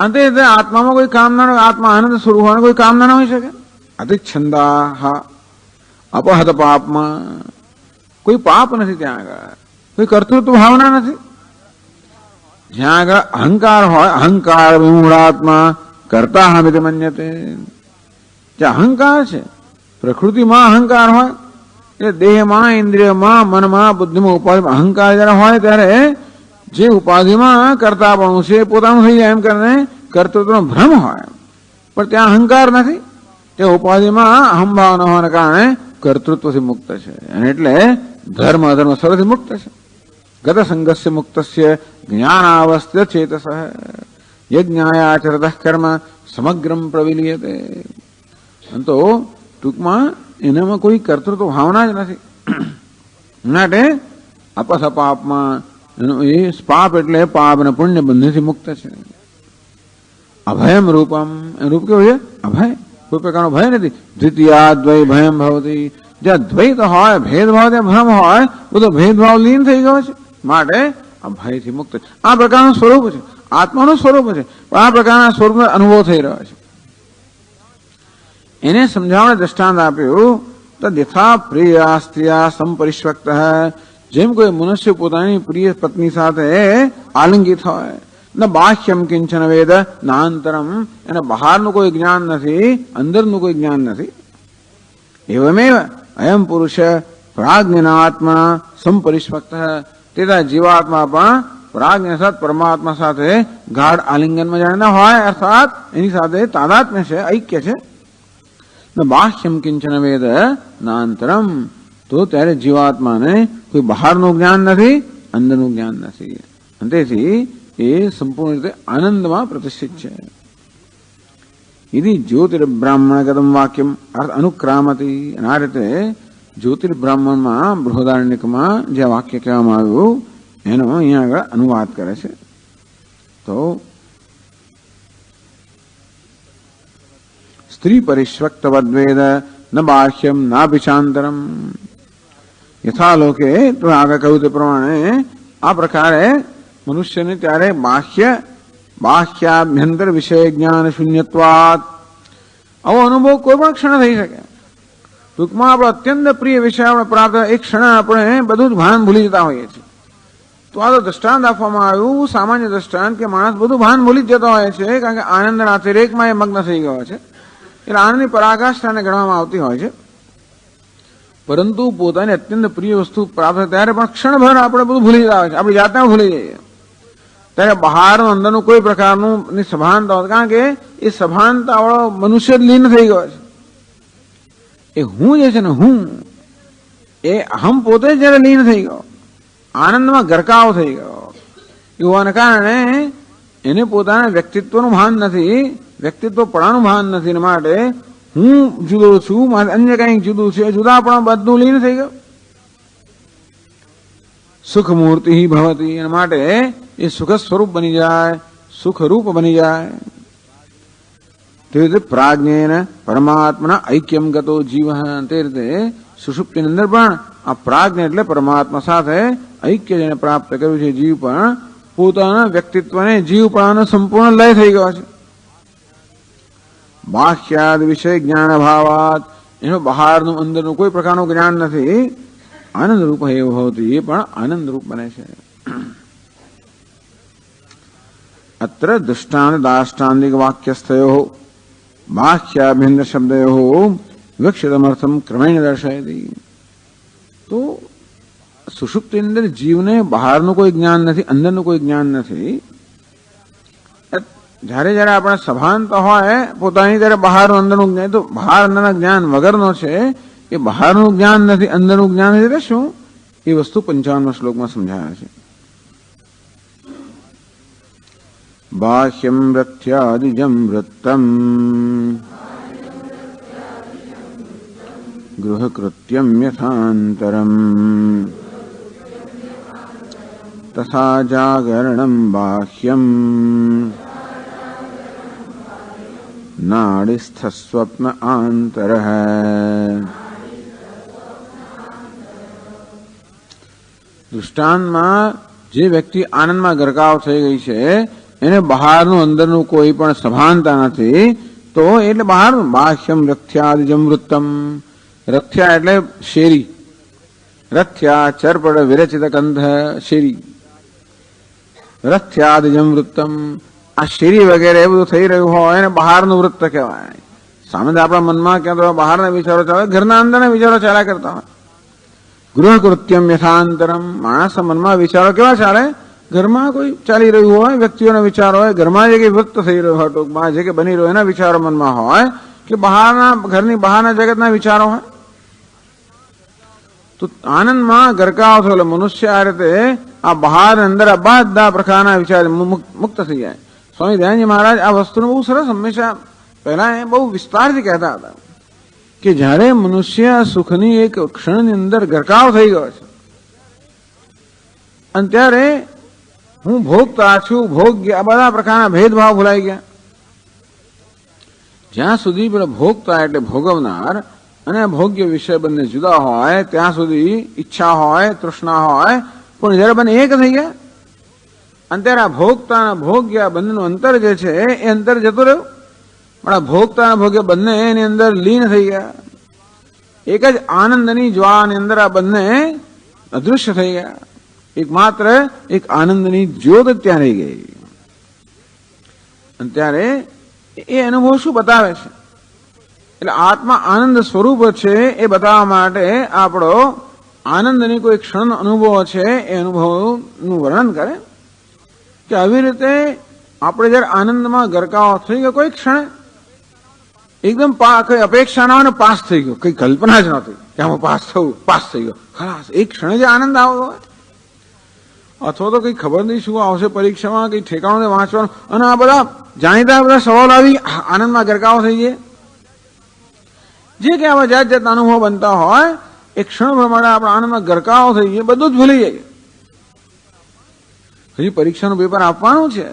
A: અંતે આત્મામાં કોઈ કામના, આત્મા આનંદ સ્વરૂપ હોવાને કોઈ કામના ન હોઈ શકે. અતિચ્છંદા અપહત પાપમાં, કોઈ પાપ નથી ત્યાં આગળ, કોઈ કર્તૃત્વ ભાવના નથી. જ્યાં આગળ અહંકાર હોય, અહંકાર વિમૂઢાત્મા કરતા હમિત મન્યતે. જ્યાં અહંકાર છે, પ્રકૃતિમાં અહંકાર હોય, એટલે દેહમાં, ઇન્દ્રિયમાં, મનમાં, બુદ્ધિમાં, ઉપાધિમાં અહંકાર જયારે હોય ત્યારે જે ઉપાધિમાં કરતાપણું છે પોતાનું થઈ જાય એમ કરીને કર્તૃત્વનો ભ્રમ હોય. પણ ત્યાં અહંકાર નથી, તે ઉપાધિમાં અહંભાવ ન હોવાને કારણે કર્તૃત્વથી મુક્ત છે, અને એટલે ધર્મ અધર્મ સર્વથી મુક્ત છે. ગત સંગસ્ય મુક્તસ્ય જ્ઞાનાવસ્થ્ય ચેતસ યજ્ઞાયાચરત કર્મ સમગ્રમ પ્રવિલીયતે. તો ટૂંકમાં એનામાં કોઈ કર્તૃત્વ ભાવના જ નથી. માટે અપસપાપમાં એ પાપ એટલે પાપ અને પુણ્ય બંનેથી મુક્ત છે. અભયમ રૂપમ, રૂપ કેવું છે? અભય. કોઈ પ્રકારનો ભય નથી. દ્વિતીયા દ્વય ભયમ ભવતી. જ્યાં દ્વૈત હોય, ભેદભાવ, ત્યાં ભ્રમ હોય, બધો ભેદભાવ લીન થઈ ગયો છે. માટે આ ભયથી મુક્ત છે. આ પ્રકારનું સ્વરૂપ છે, આત્માનું સ્વરૂપ છે, પણ આ પ્રકારના સ્વરૂપનો અનુભવ થઈ રહ્યો છે. એને સમજાવવા દ્રષ્ટાંત આપ્યું તો યથા પ્રિયા સ્ત્રીયા સંપરિષ્વક્ત. જેમ કોઈ મનુષ્ય પોતાની પ્રિય પત્ની સાથે આલિંગિત હોય, ન બાહ્યમ કિંચન વેદ નાંતરમ, એને બહારનું કોઈ જ્ઞાન નથી, અંદરનું કોઈ જ્ઞાન નથી. એવમેવ અયમ પુરુષ પ્રાજ્ઞાત્મા સંપરિષ્વક્ત. તેના જીવાત્મા પણ પ્રાજ્ઞ સત પરમાત્મા સાથે ગાઢ આલિંગનમાં જાણના હોય, અર્થાત એની સાથે તાદાત્મ્ય છે, ઐક્ય છે. બાહ્યમ કિંચન વેદ નાંતરમ, તો ત્યારે જીવાત્માને કોઈ બહારનું જ્ઞાન નથી, અંદરનું જ્ઞાન નથી. તેથી એ સંપૂર્ણ રીતે આનંદમાં પ્રતિષ્ઠિત છે. યદિ જ્યોતિર્બ્રાહ્મણગતમ વાક્યમ અર્થ અનુક્રામતી. અને આ રીતે જ્યોતિર્બ્રાહ્મણમાં બૃહદારણ્યકમાં જે વાક્ય કહેવામાં આવ્યું એનો અહીંયા આગળ અનુવાદ કરે છે. તો સ્ત્રી પરિષ્વક્તવદ્વેદ ન બાહ્યમ નાભિચાંતરમ. યથાલોકે તો આગળ કહ્યું તે પ્રમાણે આ પ્રકારે મનુષ્યને ત્યારે બાહ્યાભ્યંતર વિષય જ્ઞાન શૂન્યત્વાત, આવો અનુભવ કોઈ પણ ક્ષણ થઈ શકે. ટૂંકમાં આપણો અત્યંત પ્રિય વિષય આપણે પ્રાપ્ત એક ક્ષણ આપણે બધું જ ભાન ભૂલી જતા હોઈએ છીએ. તો આ તો દ્રષ્ટાંત આપવામાં આવ્યું, સામાન્ય દ્રષ્ટાંત, કે માણસ બધું ભાન ભૂલી જ જતો હોય છે, કારણ કે આનંદના અતિરેકમાં એ મગ્ન થઈ ગયો છે. એટલે આનંદની પરાકાષ્ઠાને ગણવામાં આવતી હોય છે. પરંતુ પોતાની અત્યંત પ્રિય વસ્તુ પ્રાપ્ત થાય ત્યારે પણ ક્ષણભર આપણે બધું ભૂલી જતા હોય છે, આપણી જાતને ભૂલી જઈએ. ત્યારે બહારનું અંદરનું કોઈ પ્રકારનું સભાનતા હોય, કારણ કે એ સભાનતા વાળો મનુષ્ય લીન થઈ ગયો છે. એ હું જે છે ને, હું એ અહમ પોતે જયારે લીન થઈ ગયો, આનંદમાં ગરકાવ થઈ ગયો, હોવાને કારણે એને પોતાના વ્યક્તિત્વનું ભાન નથી, વ્યક્તિત્વ પણાનું ભાન નથી. માટે હું જુદો છું, અન્ય કંઈક જુદું છે, જુદા પણ બધું લીન થઈ ગયું. સુખ મૂર્તિ ભવતી, એના માટે એ સુખ સ્વરૂપ બની જાય, સુખરૂપ બની જાય. તે રીતે પ્રાજ્ઞેન પરમાત્મના ઐક્યમ ગતો જીવ. તે રીતે સુષુપ્તિની અંદર પણ આ પ્રાજ્ઞ એટલે પરમાત્મા સાથે ઐક્ય જેને પ્રાપ્ત કર્યું છે, જીવ પણ પોતાના વ્યક્તિત્વને જીવપણાનો સંપૂર્ણ લય થઈ ગયો છે. બાહ્યાદ વિષય જ્ઞાન અભાવાત, એનું બહારનું અંદરનું કોઈ પ્રકારનું જ્ઞાન નથી. આનંદરૂપ એવું હોતું, એ પણ આનંદરૂપ બને છે. અત્ર દૃષ્ટાંત દાષ્ટાંતિક વાક્યસ્થયો બાહ્યાભ્યંતર શબ્દયો વિવક્ષિતમર્થમ ક્રમેણ દર્શાયતી. તો સુષુપ્તિ અંદર જીવને બહારનું કોઈ જ્ઞાન નથી, અંદરનું કોઈ જ્ઞાન નથી. જયારે જયારે આપણે સભાનતા હોય પોતાની, ત્યારે બહારનું અંદરનું જ્ઞાન, તો બહાર અંદરના જ્ઞાન વગરનો છે. એ બહારનું જ્ઞાન નથી, અંદરનું જ્ઞાન એટલે શું, એ વસ્તુ 55મા શ્લોકમાં સમજાવે છે. બાહ્યમ રથ્યાદિજમ વૃત્તમ ગૃહકૃત્યમ યથાંતરમ તથા જાગરણમ બાહ્યમ નાડીસ્થ સ્વપ્ન આંતરઃ. દૃષ્ટાંતમાં જે વ્યક્તિ આનંદમાં ગરકાવ થઈ ગઈ છે, એને બહારનું અંદરનું કોઈ પણ સભાનતા નથી. તો એટલે બહારનું બાહ્યમ રથ્યાદિજમ વૃત્તમ. રથ્યા એટલે શેરી, રથ્યા ચરપડ વિરચિત કંધ શેરી, રથ્યાદિજમ વૃત્તમ. આ શેરી વગેરે એ બધું થઈ રહ્યું હોય એને બહારનું વૃત્ત કહેવાય. સામે આપણા મનમાં ક્યાં તો બહારના વિચારો ચાલે, ઘરના અંદરના વિચારો ચાલ્યા કરતા હોય. ગૃહકૃત્યમ યથાંતરમ, માણસ મનમાં વિચારો કેવા ચાલે, ઘરમાં કોઈ ચાલી રહ્યું હોય, વ્યક્તિઓના વિચારો હોય, ઘરમાં જે કંઈ વૃત્ત થઈ રહ્યું હોય, ટૂંકમાં જે કંઈ બની રહ્યું એના વિચારો મનમાં હોય, કે બહારના ઘરની બહારના જગતના વિચારો હોય. તો આનંદમાં ગરકાવ થયો એટલે મનુષ્ય આ રીતે આ બહાર અંદર આ બધા પ્રકારના વિચાર મુક્ત થઈ જાય. સ્વામી દયાનંદજી મહારાજ આ વસ્તુને બહુ સરસ હંમેશા પહેલા એ બહુ વિસ્તારથી કહેતા હતા કે જ્યારે મનુષ્ય સુખની એક ક્ષણની અંદર ગરકાવ થઈ ગયો છે અને ત્યારે હું ભોગતા છું, ભોગ્ય, આ બધા પ્રકારના ભેદભાવ ભૂલાઈ ગયા. જ્યાં સુધી પેલા ભોગતા એટલે ભોગવનાર અને ભોગ્ય વિષય બંને જુદા હોય ત્યાં સુધી ઈચ્છા હોય, તૃષ્ણા હોય, પણ જયારે બંને એક થઈ ગયા અને ત્યારે આ ભોગતા અને ભોગ્ય બંનેનું અંતર જે છે એ અંતર જતું રહ્યું. પણ આ ભોગતા અને ભોગ્ય બંને એની અંદર લીન થઈ ગયા. એક જ આનંદની જ્વાળાની અંદર આ બંને અદૃશ્ય થઈ ગયા. એકમાત્ર એક આનંદની જ્યોત ત્યાં રહી ગઈ. અને ત્યારે એ અનુભવ શું બતાવે છે? એટલે આત્મા આનંદ સ્વરૂપ છે એ બતાવવા માટે આપણો આનંદની કોઈ ક્ષણ અનુભવ છે એ અનુભવનું વર્ણન કરે કે આવી રીતે આપણે જયારે આનંદમાં ગરકાવ થઈ ગયો કોઈ ક્ષણે એકદમ કઈ અપેક્ષા ના હોય ને પાસ થઈ ગયો, કઈ કલ્પના જ નહોતી કે આમાં પાસ થઈ ગયો, ખલાસ, એક ક્ષણે જે આનંદ આવતો હોય. અથવા તો કઈ ખબર નહીં શું આવશે પરીક્ષામાં, કઈ ઠેકાણું વાંચવાનું અને આ બધા જાણીતા બધા સવાલ આવી આનંદમાં ગરકાવ થઈ જાય. જે કે આવા જાત જાતના અનુભવ બનતા હોય એ ક્ષણ પ્રમાણે આપણે આનંદમાં ગરકાવ થઈ જાય, બધું જ ભૂલી જાય. હજી પરીક્ષાનું પેપર આપવાનું છે,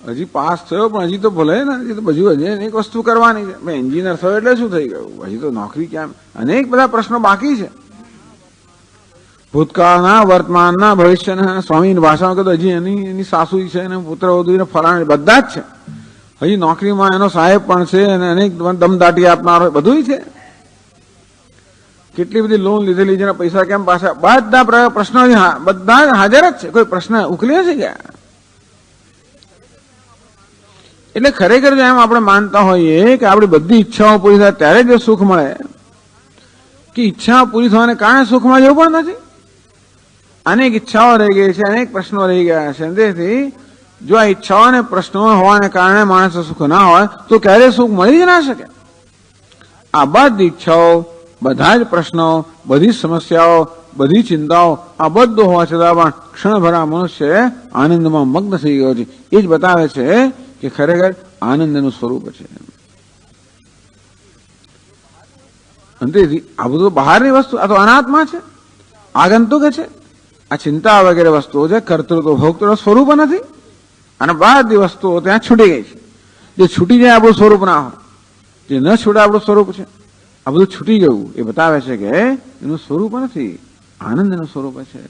A: હજી પાસ થયો પણ હજી તો ભલે ને, હજી તો બધું હજી અનેક વસ્તુ કરવાની છે. એન્જિનિયર થયો એટલે શું થઈ ગયું, હજી તો નોકરી ક્યાં, અનેક બધા પ્રશ્નો બાકી છે. ભૂતકાળના, વર્તમાનના, ભવિષ્યના. સ્વામીની ભાષામાં કીધું હજી એની સાસુ છે અને પુત્ર વધુ ફલાણા બધા જ છે. હજી નોકરીમાં એનો સાહેબ પણ છે અને અનેક દમદાટી આપનારો બધું છે. કેટલી બધી લોન લીધેલી છે, પૈસા કેમ પાછા, બધા પ્રશ્નો બધા હાજર જ છે. કોઈ પ્રશ્ન ઉકેલી છે ગયા? એટલે ખરેખર જો એમ આપણે માનતા હોઈએ કે આપણી બધી ઈચ્છાઓ પૂરી થાય ત્યારે જ સુખ મળે, કે ઈચ્છાઓ પૂરી થવાને કારણે સુખમાં જવું પણ નથી. અનેક ઈચ્છાઓ રહી ગઈ છે, અનેક પ્રશ્નો રહી ગયા છે. તેથી જો આ ઈચ્છાઓ અને પ્રશ્નો હોવાને કારણે માણસ સુખ ના હોય તો ક્યારેય સુખ મળી જ ના શકે. આ બધી ઈચ્છાઓ, બધા જ પ્રશ્નો, બધી સમસ્યાઓ, બધી ચિંતાઓ, આ બધું હોવા છતાં પણ ક્ષણભરા મનુષ્ય આનંદમાં મગ્ન થઈ ગયો છે. એ જ બતાવે છે કે ખરેખર આનંદનું સ્વરૂપ છે. તેથી આ બધું બહારની વસ્તુ, આ તો અનાત્મા છે, આગંતુક છે. આ ચિંતા વગેરે વસ્તુઓ છે, કર્તૃત્વ ભોગતૃ સ્વરૂપ નથી. અને બધી વસ્તુઓ ત્યાં છૂટી ગઈ છે. જે છૂટી જાય આપણું સ્વરૂપ ના હોય, જે ન છૂટે આપણું સ્વરૂપ છે, આ બધું છૂટી ગયું એ બતાવે છે કે એનું સ્વરૂપ નથી, આનંદનું સ્વરૂપ છે.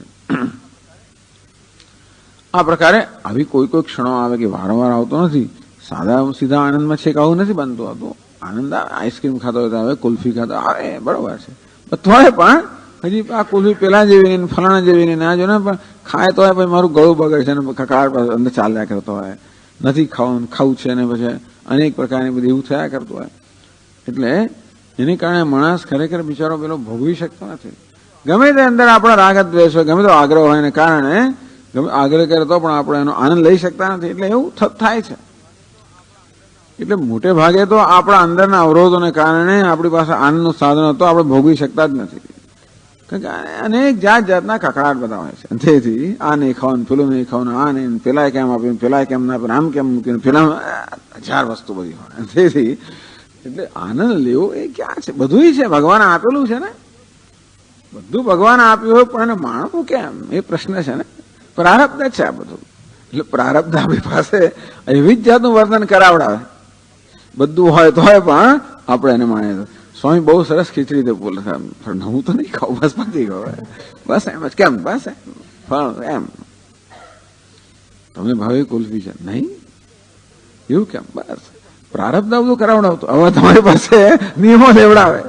A: આ પ્રકારે આવી કોઈ ક્ષણો આવે કે વારંવાર આવતો નથી. સીધા આનંદમાં છે કે આવું નથી બનતું હતું. આનંદ આવે, આઈસ્ક્રીમ ખાતો હોય તો આવે, કુલ્ફી ખાતો આવે, બરોબર છે. તોય પણ હજી આ કુલ્ફી પેલા જેવી નહીં, ફલાણા જેવી નહીં, ના જો ને પણ ખાય તો પછી મારું ગળું બગડે છે ને કકાળ અંદર ચાલ્યા કરતો હોય, નથી ખાવું છે ને પછી અનેક પ્રકારની બધી એવું થયા કરતું હોય. એટલે એની કારણે માણસ ખરેખર બિચારો પેલો ભોગવી શકતો નથી. ગમે તે અંદર આપણા રાગ દ્વેષ હોય, ગમે તો આગ્રહ હોય એને કારણે આગ્રહ કરે તો પણ આપણે એનો આનંદ લઈ શકતા નથી. એટલે એવું થાય છે. એટલે મોટે ભાગે તો આપણા અંદરના અવરોધોને કારણે આપણી પાસે આનંદનું સાધન હતો, આપણે ભોગવી શકતા જ નથી. કારણ કે અનેક જાત જાતના કકડાટ બધા હોય છે. તેથી આ નહીં ખાવાનું, પેલું નહીં ખાવાનું, આ નહીં, પેલા કેમ આપ્યું, પેલા કેમ ના આપ્યું, આમ કેમ મૂક્યું, પેલા 1000 વસ્તુ બધી હોય. તેથી એટલે આનંદ લેવો એ ક્યાં છે? બધું છે, ભગવાન આપેલું છે ને, બધું ભગવાન આપ્યું હોય, પણ એને માણવું કેમ એ પ્રશ્ન છે ને. પ્રારબ્ધ છે આ બધું. એટલે પ્રારબ્ધ આપણી પાસે એવી જ જાતનું વર્તન કરાવડાવે. બધું હોય તો હોય પણ આપણે એને માણીએ. સ્વામી બહુ સરસ ખીચડી તો બોલે, હું તો નહીં ખાઉં, બસ પતી ગયો, બસ એમ જ. કેમ? બસ એમ. તમને ભાવે કુલ્ફી છે નહીં, એવું કેમ? બસ પ્રારબ્ધ બધું કરાવડાવતો. હવે તમારી પાસે નિયમો લેવડાવે.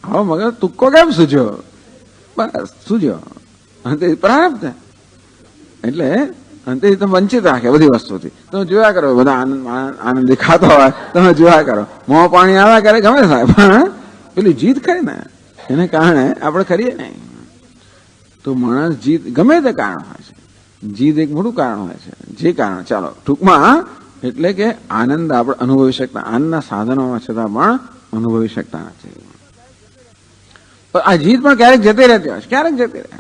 A: હવે મગર તુક્કો કેમ સૂજ્યો? બસ સૂજ્યો. અંતે પ્રારબ્ધ. એટલે અંતે તમે વંચિત રાખે બધી વસ્તુથી. તમે જોયા કરો, બધા આનંદી ખાતા હોય તમે જોયા કરો, મોં પાણી આવ્યા કરે ગમે થાય, પણ પેલી જીદ ખરી ને એને કારણે આપણે કરીએ નહીં. તો માણસ જીદ ગમે તે કારણ હોય છે, જીદ એક મોટું કારણ હોય છે. જે કારણ, ચાલો ટૂંકમાં એટલે કે આનંદ આપણે અનુભવી શકતા, આનંદના સાધનો છતાં પણ અનુભવી શકતા નથી. આ જીત પણ ક્યારેક જતી રહેતી હોય છે, ક્યારેક જતી રહે.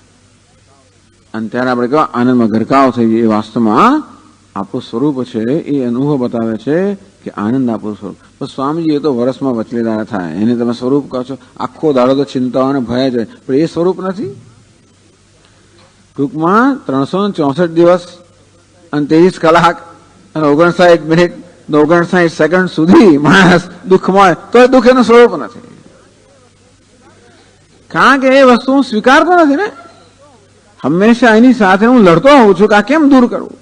A: અને ત્યારે આપણે કેવા આનંદમાં ગરકાવ થઈ જઈએ. એ વાસ્તવમાં આપણું સ્વરૂપ છે, એ અનુભવ બતાવે છે કે આનંદ આપણું સ્વરૂપ. તો સ્વામીજી એ તો વર્ષમાં વચલેદાર થાય, એને તમે સ્વરૂપ કહો છો. આખો દાડો તો ચિંતાઓ અને ભય જ હોય, પણ એ સ્વરૂપ નથી. ટૂંકમાં 364 દિવસ અને 23 કલાક અને 59 મિનિટ 59 સેકન્ડ સુધી માણસ દુઃખમાં હોય તો દુઃખ એનું સ્વરૂપ નથી. કારણ કે એ વસ્તુ હું સ્વીકારતો નથી ને. હંમેશા એની સાથે હું લડતો હોઉં છું કે આ કેમ દૂર કરવું.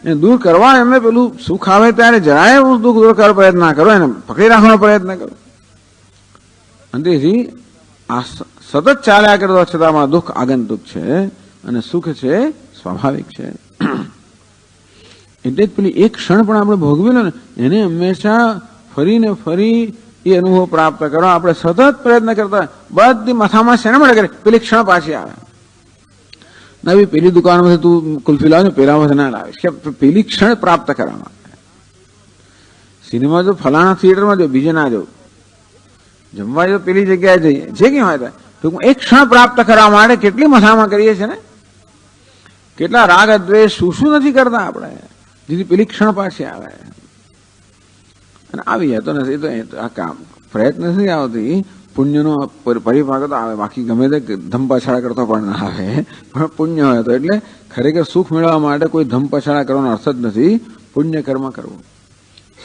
A: એ દૂર કરવા એમને પેલું સુખ આવે ત્યારે જરાય હું દુઃખ દૂર કરવા પ્રયત્ન ના કરો, એને પકડી રાખવાનો પ્રયત્ન કરો. અને તેથી આ સતત ચાલ્યા કરતો છતાંમાં દુઃખ આગંતુક છે અને સુખ છે સ્વાભાવિક છે. એટલે જ પેલી એક ક્ષણ પણ આપણે ભોગવી લો ને, એને હંમેશા ફરીને ફરી એ અનુભવ પ્રાપ્ત કરવા આપણે સતત પ્રયત્ન કરતા. બધી માથામાં શેના માટે કરે, પેલી ક્ષણ પાછી આવે. ના ભાઈ પેલી દુકાનમાંથી તું કુલ્ફી લાવે ને, પેલામાંથી ના લાવે, કે પેલી ક્ષણ પ્રાપ્ત કરવા માટે. સિનેમા જો ફલાણા થિયેટરમાં જો, બીજે ના જવું. જમવા જો પેલી જગ્યાએ જઈએ, જે કંઈ હોય તો ટૂંકમાં એક ક્ષણ પ્રાપ્ત કરવા માટે કેટલી મથામાં કરીએ છીએ ને. કેટલા રાગ દ્વેષ શું નથી કરતા આપણે, જેથી પેલી ક્ષણ પાછી આવે. અને આવી જાય તો નથી તો આ કામ પ્રયત્ન નથી આવતી. પુણ્યનો પરિભાગ તો આવે, બાકી ગમે તે ધમપછાડા કરતો પણ ના આવે. પણ પુણ્ય હોય તો, એટલે ખરેખર સુખ મેળવવા માટે કોઈ ધમપછાડા કરવાનો અર્થ જ નથી. પુણ્ય કર્મ કરવું,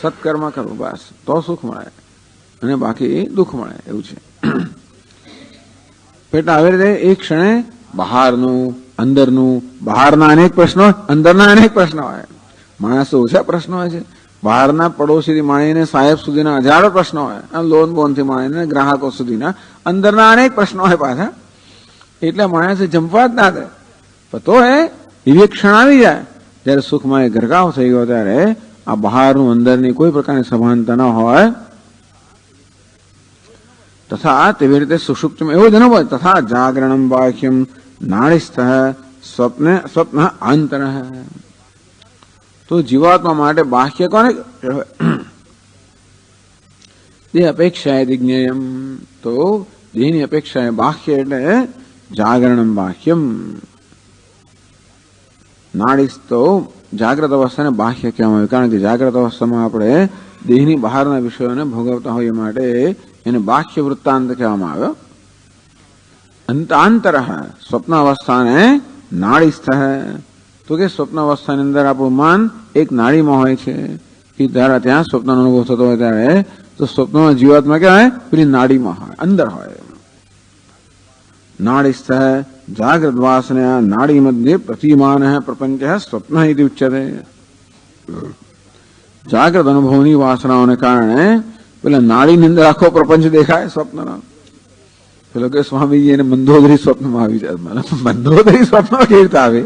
A: સત્કર્મ કરવું, બસ તો સુખ મળે, અને બાકી દુઃખ મળે, એવું છે. એટલે આવી રીતે એક ક્ષણે બહારનું અંદરનું, બહારના અનેક પ્રશ્નો, અંદરના અનેક પ્રશ્નો હોય. માણસો ઓછા પ્રશ્નો હોય છે. બહારના પડોશીથી માંડીને સાહેબ સુધીના હજારો પ્રશ્નો હોય, લોન બોનથી માંડીને ગ્રાહકો સુધીના અંદરના અનેક પ્રશ્નો હોય પાછા. એટલે માણસે જંપવા જ ના દે. તો એવી ક્ષણ આવી જાય જયારે સુખમાં એ ગરકાવ થઈ ગયો, ત્યારે આ બહારનું અંદરની કોઈ પ્રકારની સમાનતા ન હોય. તથા તેવી રીતે સુષુપ્તિમાં એવો જ અનુભવ. તથા જાગરણમ બાહ્યમ નાડીસ્થ સ્વપ્ન આંતર. તો જીવાત્મા માટે બાહ્ય કોને દેહ અપેક્ષાએ દિજ્ઞેયમ. તો દેહની અપેક્ષાએ બાહ્ય એટલે જાગરણમ બાહ્યમ. નાડીસ્થ જાગ્રત અવસ્થાને બાહ્ય કહેવામાં આવે, કારણ કે જાગ્રત અવસ્થામાં આપણે દેહની બહારના વિષયોને ભોગવતા હોઈએ માટે એને બાહ્ય વૃત્તાંત કહેવામાં આવ્યો. અંતર સ્વપ્ન અવસ્થાને નાડીસ્થ. તો કે સ્વપ્ન અવસ્થાની અંદર આપણું મન એક નાડીમાં હોય છે, કે જ્યારે ત્યાં સ્વપ્નનો અનુભવ થતો હોય ત્યારે તો સ્વપ્નમાં જીવાત્મા કહેવાય પેલી નાડીમાં હોય, અંદર હોય. નાડીસ્થ જાગ્રત વાસને નાડી મધ્ય પ્રતિમાન પ્રપંચ સ્વપ્ન ઇતિ ઉચ્યતે. જાગ્રત અનુભવની વાસનાઓને કારણે પેલા નાડીની અંદર આખો પ્રપંચ દેખાય સ્વપ્નનો. પેલો કે સ્વામીજી એને મંદોદરી સ્વપ્નમાં આવી જાય. મંદોદરી સ્વપ્નમાં કેવી રીતે આવે,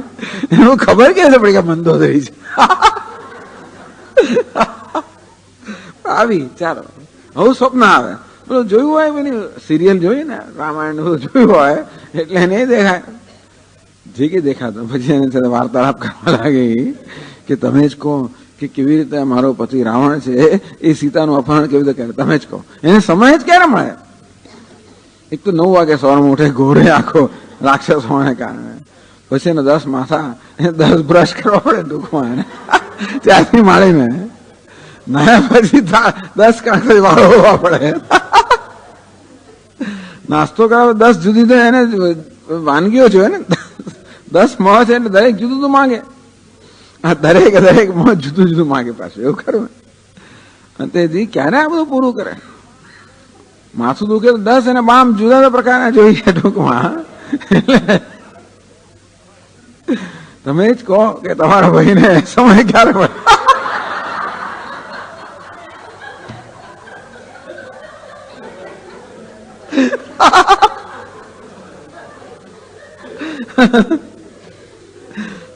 A: એનું ખબર કેવી રીતે પડી કે મંદોદરી છે. આવી ચાલો હવે સ્વપ્ન આવે. પેલું જોયું હોય, પેલી સિરિયલ જોઈ ને, રામાયણ જોયું હોય એટલે એને દેખાય, જે કે દેખાતો. પછી એને સાથે વાર્તાલાપ કરવા લાગે કે તમે જ કહો કે કેવી રીતે મારો પતિ રાવણ છે એ સીતાનું અપહરણ કેવી રીતે કરે, તમે જ કહો. એને સમય જ ક્યારે મળે. એક તો 9 વાગે સવારમાં ઉઠે, ઘોડે આખો રાક્ષસ હોવાને કારણે. પછી એને 10 માથા, 10 બ્રશ કરવા પડે દુઃખમાં એને. ત્યાંથી માળીને નાયા પછી 10 કાંકરી વાળવા પડે. નાસ્તો કરાવે 10 જુદી તો એને વાનગીઓ જોઈએ ને. 10 મોં છે એટલે દરેક જુદું જુદું માંગે. દરેક મોં જુદું જુદું માંગે પાછું, એવું ખરું. અને તેથી ક્યારે આ બધું પૂરું કરે. માથું દુખે તો 10 અને બામ જુદા જુદા પ્રકારના જોઈએ ટૂંકમાં. તમે જ કહો કે તમારા ભાઈને સમય ક્યારે મળે.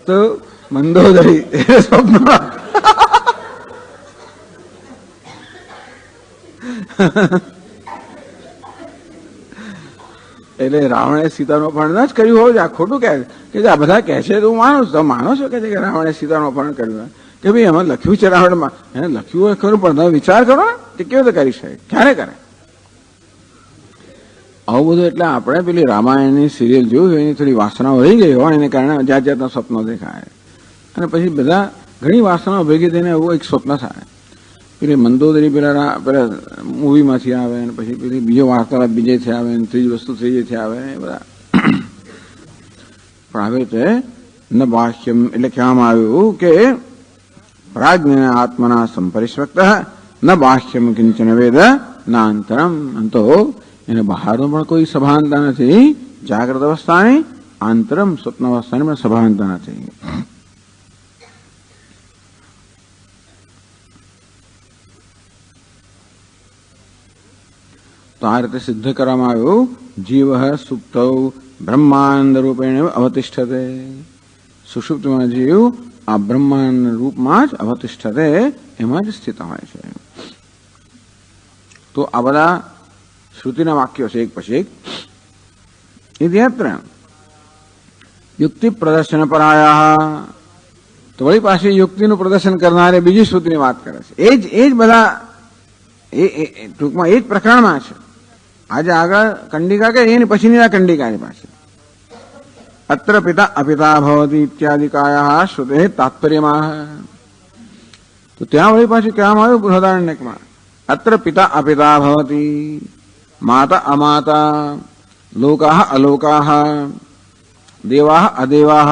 A: તો મંદોદરી સ્વપ્નમાં એટલે રાવણે સીતાનું અપહરણ જ કર્યું હોય. આ ખોટું કહે કે આ બધા કહે છે તો હું માનું છું. માનો છો કે રાવણે સીતાનું અપહરણ કર્યું કે ભાઈ એમાં લખ્યું છે રાવણમાં, એને લખ્યું હોય ખરું, પણ તમે વિચાર કરો ને કે કેવી રીતે કરી શકે, ક્યારે કરે. આવું બધું એટલે આપણે પેલી રામાયણની સિરિયલ જોયું એની થોડી વાસનાઓ રહી ગઈ હોય એને કારણે જાત જાતના સ્વપ્નો દેખાય અને પછી બધા ઘણી વાસનાઓ ભેગી થઈને એવું એક સ્વપ્ન થાય. પેલી મંદોદરી પેલા મૂવીમાંથી આવે ને પછી પેલી બીજો વાર્તાલાપ બીજેથી આવે ને ત્રીજી વસ્તુ ત્રીજેથી આવે એ બધા પણ આવે છે ન બાહ્યમ એટલે કહેવામાં આવ્યું કે પ્રાજ્ઞ આત્મના સંપરિષ્વક્ત ન બાહ્યમ કિંચન વેદ નાંતરમ. તો એને બહારનું પણ કોઈ સભાનતા નથી, જાગ્રત અવસ્થાની આંતરમ સ્વપ્ન અવસ્થાની પણ સભાનતા નથી. તો આ રીતે સિદ્ધ કરવામાં આવ્યું જીવ સુપ્ત બ્રહ્માંડ રૂપેણ અવતિષ્ઠતે. સુષુપ્તમાં જીવ આ બ્રહ્માંડ રૂપમાં જ અવતિષ્ઠતે એમાં જ સ્થિત હોય છે. તો આ બધા શ્રુતિના વાક્યો છે એક પછી એક. ઇત્યત્ર યુક્તિ પ્રદર્શન પરાયા. તો વળી પાછી યુક્તિનું પ્રદર્શન કરનારે બીજી શ્રુતિની વાત કરે છે. એ જ બધા ટૂંકમાં એ જ પ્રકરણમાં છે. આજે આગળ કંડિકા કે એની પછીની આ કંડિકાની પાસે અત્ર પિતા અપિતા ભવતી ઇત્યાદિકાયા શ્રુતે તાત્પર્યમાં. તો ત્યાં વળી પાછું કહેવામાં આવ્યું બૃહદારણ્યકમાં અત્ર પિતા અપિતા ભવતી માતા અમાતા લોકાહ અલોકાહ દેવાહ અદેવાહ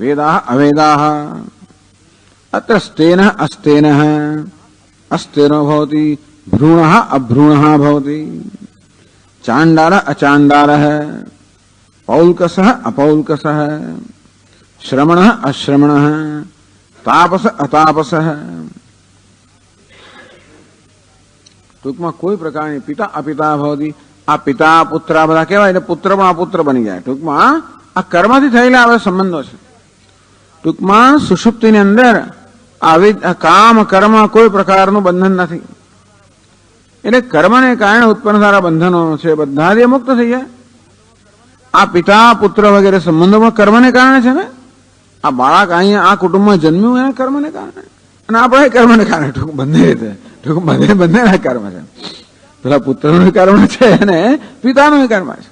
A: વેદાહ અવેદાહ અત્ર સ્તેન અસ્તેન અસ્તેનો ભવતી ભ્રૂણઃ અભ્રૂણઃ ભવતી ચાંડાલ અચાંડાલ પૌલ્કસ અપૌલ્કસ શ્રમણ અશ્રમણ તાપસ અતાપસ. ટૂંકમાં કોઈ પ્રકારની પિતા અપિતા ભવતી. આ પિતા પુત્ર બધા કહેવાય એટલે પુત્ર પણ અપુત્ર બની જાય. ટૂંકમાં આ કર્મથી થયેલા આવા સંબંધો છે. ટૂંકમાં સુષુપ્તિની અંદર આવી કામ કર્મ કોઈ પ્રકારનું બંધન નથી. એટલે કર્મને કારણે ઉત્પન્ન થનારા બંધનો છે બધાથી મુક્ત થઈ જાય. આ પિતા પુત્ર વગેરે સંબંધો પણ કર્મને કારણે છે ને. આ બાળક અહીંયા આ કુટુંબમાં જન્મ્યું એના કર્મને કારણે અને આપણે કર્મને કારણે ટૂંક બંને રીતે ટૂંક બંનેના કર્મ છે. પેલા પુત્રનું કર્મ છે અને પિતાનું કર્મ છે.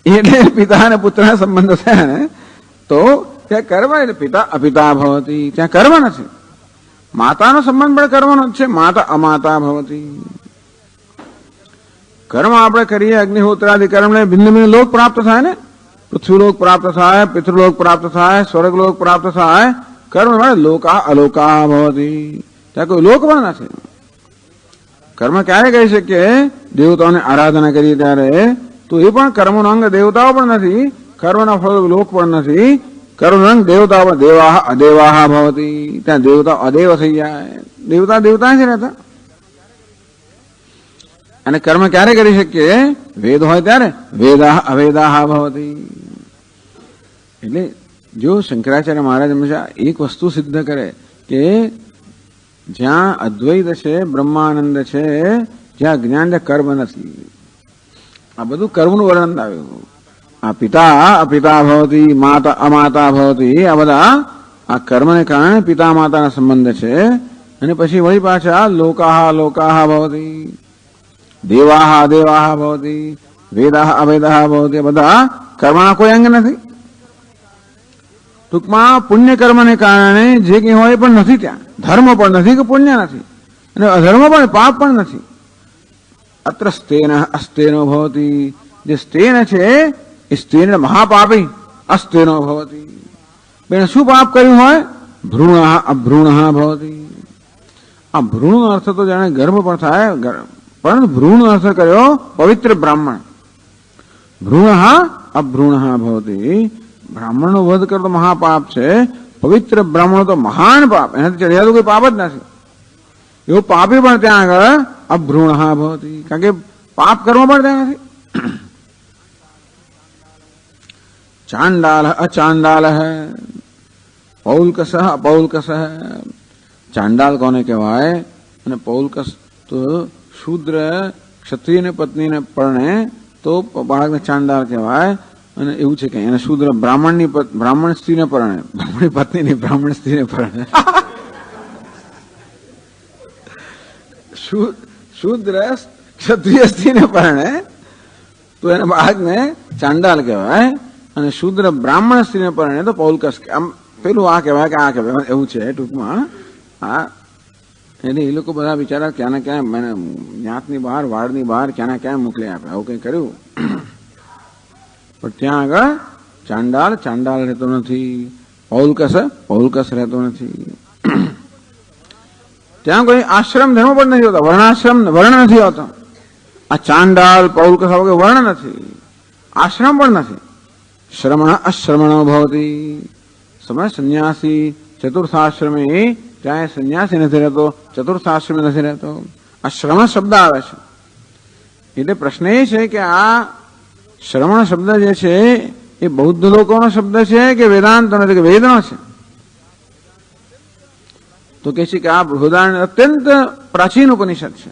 A: એટલે પિતા અને પુત્રના સંબંધો છે ને તો ત્યાં કર્મ એટલે પિતા અપિતા ભવતી ત્યાં કર્મ નથી. માતાનો સંબંધ પણ કર્મનો જ છે. માતા અમાતા ભવતી. કર્મ આપણે કરીએ અગ્નિહોત્રાદિ કર્મ ભિન્ન ભિન્ન લોક પ્રાપ્ત થાય ને. પૃથ્વીલોક પ્રાપ્ત થાય, પિતૃલોક પ્રાપ્ત થાય, સ્વર્ગલોક પ્રાપ્ત થાય. કર્મ મળે લોકા અલોકા ભવતી. ત્યાં કોઈ લોક પણ નથી. કર્મ ક્યારે કહી શકીએ દેવતાઓને આરાધના કરીએ ત્યારે તો એ પણ કર્મનો અંગ દેવતાઓ પણ નથી, કર્મના ફળ લોક પણ નથી. કર્મનો અંગ દેવતાઓ પણ દેવાહ અદેવાહ ભવતી. ત્યાં દેવતા અદેવ થઈ જાય. દેવતા દેવતા જ રહેતા. અને કર્મ ક્યારે કરી શકીએ વેદ હોય ત્યારે વેદાહ અવેદાહ ભવતી. એટલે જો શંકરાચાર્ય મહારાજ હંમેશા એક વસ્તુ સિદ્ધ કરે કે જ્યાં અદ્વૈત છે, બ્રહ્માનંદ છે, જ્યાં જ્ઞાન કર્મ નથી. આ બધું કર્મનું વર્ણન આવ્યું. આ પિતા અપિતા ભવતી માતા અમાતા ભવતી આ બધા આ કર્મને કારણે પિતા માતાના સંબંધ છે. અને પછી વળી પાછા લોકાહ લોકાહ ભવતી દેવાહ અદેવાહ ભવતી વેદાહ અવેદાહ ભવતી. બધા કર્મના કોઈ અંગ નથી. ટૂંકમાં પુણ્ય કર્મને કારણે જે કંઈ હોય પણ નથી. ત્યાં ધર્મ પણ નથી કે પુણ્ય નથી અને અધર્મ પણ પાપ પણ નથી. અત્ર સ્તેન અસ્તેનો ભવતી. જે સ્તેન છે એ સ્તેન મહાપાપી અસ્તેનો ભવતી. બેન શું પાપ કર્યું હોય ભ્રૂણ અભ્રૂણ ભવતી. આ ભ્રૂણનો અર્થ તો જાણે ગર્ભ પણ થાય પરંતુ ભ્રૂણનો અર્થ કર્યો પવિત્ર બ્રાહ્મણ. ભ્રૂણ અભ્રૂણ ભવતી. બ્રાહ્મણનો વધ કરતો મહાપાપ છે. પવિત્ર બ્રાહ્મણો તો મહાન પાપ, એનાથી ચડિયાતું કોઈ પાપ જ નથી. એવું પાપી પણ ત્યાં આગળ અભ્રૂણ ભવતી. કારણ કે પાપ કર્મ પણ ત્યાં નથી. ચાંડાલ અચાંડાલ પૌલ્કસ અપૌલ્કસ. ચાંડાલ કોને કહેવાય અને પૌલ્કસ તો શૂદ્ર ક્ષત્રિયને પત્નીને પરણે તો બાળકને ચાંડાલ કહેવાય. અને એવું છે કે એને શૂદ્ર બ્રાહ્મણ સ્ત્રીને પરણે, બ્રાહ્મણની પત્નીની બ્રાહ્મણ સ્ત્રીને પરણે. શૂદ્ર ક્ષત્રિય સ્ત્રીને પરણે તો એના બાળકને ચાંડાલ કહેવાય, અને શુદ્ર બ્રાહ્મણ સ્ત્રીને પરણે તો પૌલકસ. આમ પેલું આ કહેવાય કે આ કહેવાય એવું છે ટૂંકમાં. આ એટલે એ લોકો બધા બિચારા ક્યાં ને ક્યાં મને જ્ઞાતની બહાર, વાડની બહાર ક્યાં ને ક્યાં મોકલી આપે, આવું કંઈ કર્યું. પણ ત્યાં આગળ ચાંડાલ ચાંડાલ રહેતો નથી, પૌલકસ રહેતો નથી. ત્યાં કોઈ આશ્રમ ધર્મ પણ નથી હોતા, વર્ણ નથી હોતો. આ ચાંડાલ પૌલકસ વગેરે વર્ણ નથી, આશ્રમ પણ નથી. શ્રમણ અશ્રમણો ભવતી. સમય સંન્યાસી ચતુર્થાશ્રમે, ત્યાં સંન્યાસી નથી રહેતો, ચતુર્થાશ્રમે નથી રહેતો. આ શ્રમણ શબ્દ આવે છે. એટલે પ્રશ્ન એ છે કે આ શ્રમણ શબ્દ જે છે એ બૌદ્ધ લોકોનો શબ્દ છે કે વેદાંતનો, એટલે કે વેદનો છે? તો કે છે કે આ બૃહદારણ્યક અત્યંત પ્રાચીન ઉપનિષદ છે.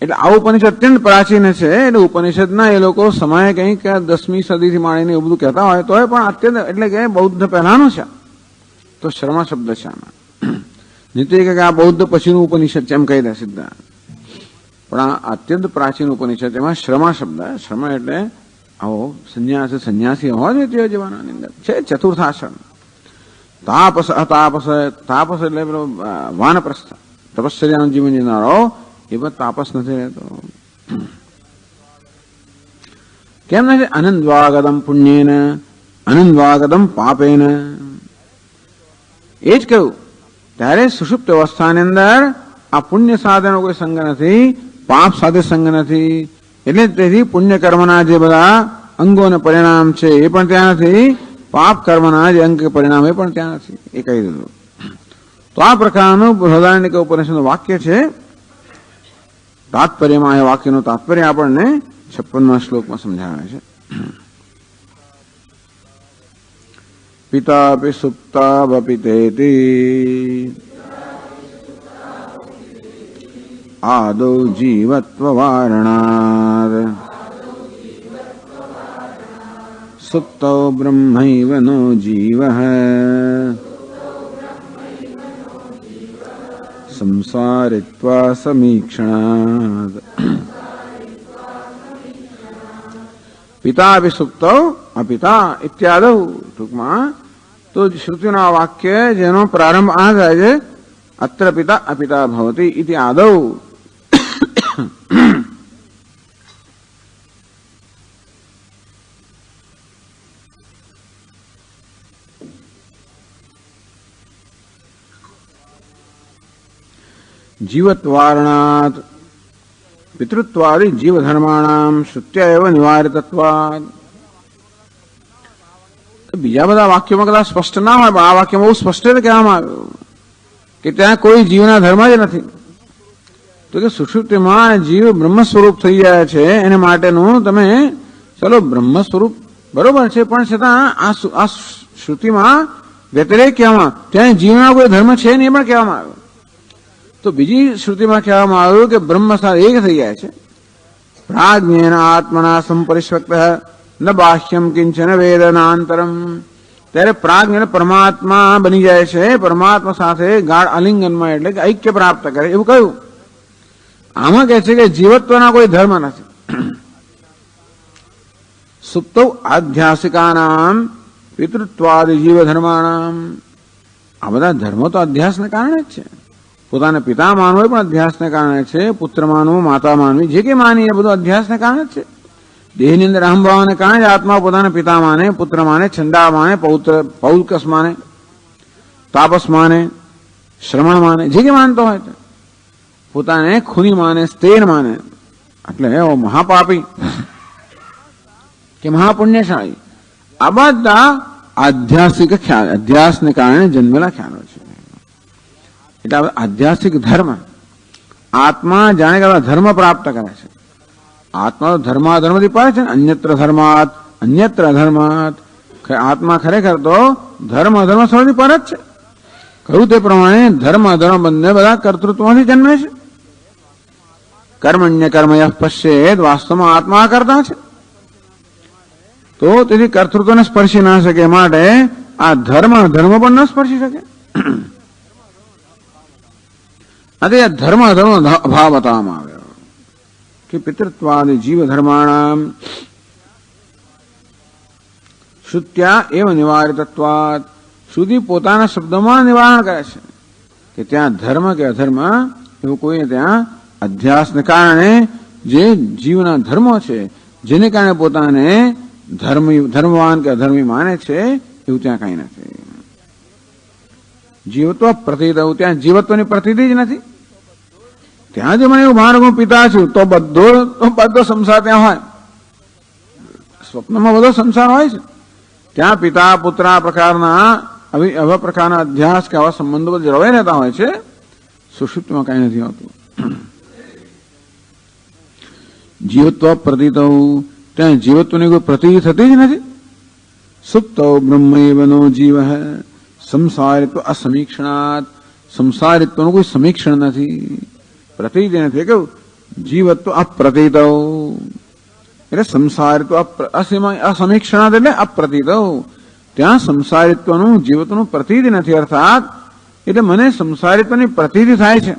A: એટલે આ ઉપનિષદ અત્યંત પ્રાચીન છે. એટલે ઉપનિષદના એ લોકો સમય કંઈક 10મી સદીથી માંડીને એવું બધું કહેતા હોય તો પણ અત્યંત, એટલે કે બૌદ્ધ પહેલાનું છે. તો શ્રમણ શબ્દ છે આમાં. નીતિ કે આ બૌદ્ધ પછીનું ઉપનિષદ છે એમ કહી દે સીધા. પણ આ અત્યંત પ્રાચીન ઉપનિષદ, એમાં શ્રમણ શબ્દ, શ્રમણ એટલે આવો સંન્યાસી હોવા જોઈએ તે જમાનાની અંદર છે. ચતુર્થાશ્રમ. તાપસ એટલે પેલો વાનપ્રસ્થ, તપશ્ચર્યાનું જીવન જીવનારો, એ પણ તાપસ નથી રહેતો. કેમ નથી? અનંતવાગતમ પુણ્યેન અનંતવાગતમ પાપેન. એ જ કહ્યું. ત્યારે સુષુપ્ત અવસ્થાની અંદર આ પુણ્ય સાથેનો કોઈ સંગ નથી, પાપ સાથે સંગ નથી. એટલે તેથી પુણ્ય કર્મના જે બધા અંગો અને પરિણામ છે એ પણ ત્યાં નથી, પાપ કર્મના જે અંગ પરિણામ એ પણ ત્યાં નથી. એ કહી દીધું. તો આ પ્રકારનું બૃહદારણ્યક ઉપનિષદનું વાક્ય છે. તાત્પર્યમાં એ વાક્યનું તાત્પર્ય આપણને 56મા શ્લોકમાં સમજાવે છે. પિતાપી સુપ્તાવપિતેતિ આદૌ જીવત્વ વારણાદ સુપ્તો બ્રહ્મૈવ નો જીવઃ સંસારિત્વા સમીક્ષણાદ. પિતા અભિસુપ્તો અપિતા ઇત્યાદૌ. ટૂંકમાં તો શ્રુતિના વાક્ય જેનો પ્રારંભ આ થાય છે, અત્ર પિતા અપિતા ભવતી ઇતિ આદૌ. જીવત્વારણાત પિતૃત્વાદિ જીવધર્માણામ શ્રુત્યા એવ નિવારિતત્વાદ. બીજા બધા વાક્યોમાં કદાચ સ્પષ્ટ ના હોય, પણ આ વાક્યમાં બહુ સ્પષ્ટ રીતે કહેવામાં આવ્યું કે ત્યાં કોઈ જીવના ધર્મ જ નથી. તો કે સુષુપ્તિમાં જીવ બ્રહ્મ સ્વરૂપ થઈ જાય છે, એને માટેનું તમે ચલો બ્રહ્મ સ્વરૂપ બરોબર છે, પણ છતાં આ શ્રુતિમાં વ્યતિરેક કહેવામાં, ત્યાં જીવના કોઈ ધર્મ છે નહીં એ પણ કહેવામાં આવ્યું. તો બીજી શ્રુતિમાં કહેવામાં આવ્યું કે બ્રહ્મ સાથે એક થઈ જાય છે. પ્રાજ્ઞેન આત્મના સંપરિષ્વક્ત ન બાહ્યમ કિંચન વેદનાંતરમ. ત્યારે પ્રાજ્ઞ પરમાત્મા બની જાય છે, પરમાત્મા સાથે ગાઢ આલિંગનમાં, એટલે કે ઐક્ય પ્રાપ્ત કરે એવું કહ્યું. આમાં કહે છે કે જીવત્વના કોઈ ધર્મ નથી. સુપ્તો આધ્યાસિકાનામ પિતૃત્વાદિ જીવ ધર્માણામ. આ બધા ધર્મો તો અધ્યાસને કારણે જ છે. પોતાના પિતા માનવો પણ અધ્યાસને કારણે છે, પુત્ર માનવું, માતા માનવી, જે કે માની એ બધું અધ્યાસને કારણે જ છે. દેહની અંદર અહંભાવને કારણે જ આત્મા પોતાના પિતા માને, પુત્ર માને, છંડા માને, પૌલકસ માને, તાપસ માને, શ્રમણ માને, જે કે માનતો હોય તે પોતાને ખૂની માને, સ્તેન માને. એટલે મહાપાપી કે મહાપુણ્યશાળી. આ બધા આધ્યાત્મિક ખ્યાલ, અધ્યાસને કારણે જન્મેલા ખ્યાલો છે. એટલે આધ્યાત્મિક ધર્મ, આત્મા જાણે કે ધર્મ પ્રાપ્ત કરે છે. આત્મા ધર્માધર્મથી પડે છે, અન્યત્ર ધર્માત અન્યત્ર અધર્માત. આત્મા ખરેખર તો ધર્મ અધર્મ સ્થળથી પર જ છે. કહ્યું તે પ્રમાણે ધર્મ અધર્મ બંને બધા કર્તૃત્વમાંથી જન્મે છે. કર્મણ્ય કર્મય પશ્ચેદ. વાસ્તવમાં આત્મા કરતા છે. તો તેથી કર્તૃત્વને સ્પર્શી ના શકે માટે આ ધર્મ ધર્મ પણ ન સ્પર્શી શકે. ધર્મ અધર્મ ભાવ બતાવવામાં આવ્યો. कि पितृत्वादि जीव धर्माणाम श्रुत्या एवं निवारितत्वात् श्रुति પોતાના શબ્દોમાં નિવારણ કરે છે કે ત્યાં ધર્મ કે અધર્મ એવું કોઈ ત્યાં અધ્યાસને કારણે જે જીવના ધર્મો છે જેને કારણે પોતાને ધર્મવાન કે અધર્મી માને છે એવું ત્યાં કઈ નથી. જીવત્વ પ્રતીત ત્યાં જીવત્વની પ્રતીતિ જ નથી. ત્યાં જે મને એવું ભાન હું પિતા છું તો બધો સંસાર ત્યાં હોય. સ્વપ્નમાં બધો સંસાર હોય છે. ત્યાં પિતા પુત્ર આ પ્રકારના આવા પ્રકારના અધ્યાસ કે આવા સંબંધો બધા જળવાઈ રહેતા હોય છે. સુષુપ્તિમાં કઈ નથી હોતું. જીવત્વ પ્રતીત ત્યાં જીવત્વની કોઈ પ્રતીતિ થતી જ નથી. સુપ્તો બ્રહ્મૈવનો જીવ સંસારિત્વ અસમીક્ષણાત સંસારિત્વનું કોઈ સમીક્ષણ નથી, પ્રતીતિ નથી. કેવું જીવત્વ અપ્રતીત એટલે સંસારિત્વ અસમીક્ષણાત એટલે અપ્રતીત. ત્યાં સંસારિત્વનું જીવત્વનું પ્રતીતિ નથી. અર્થાત એટલે મને સંસારિત્વની પ્રતીતિ થાય છે.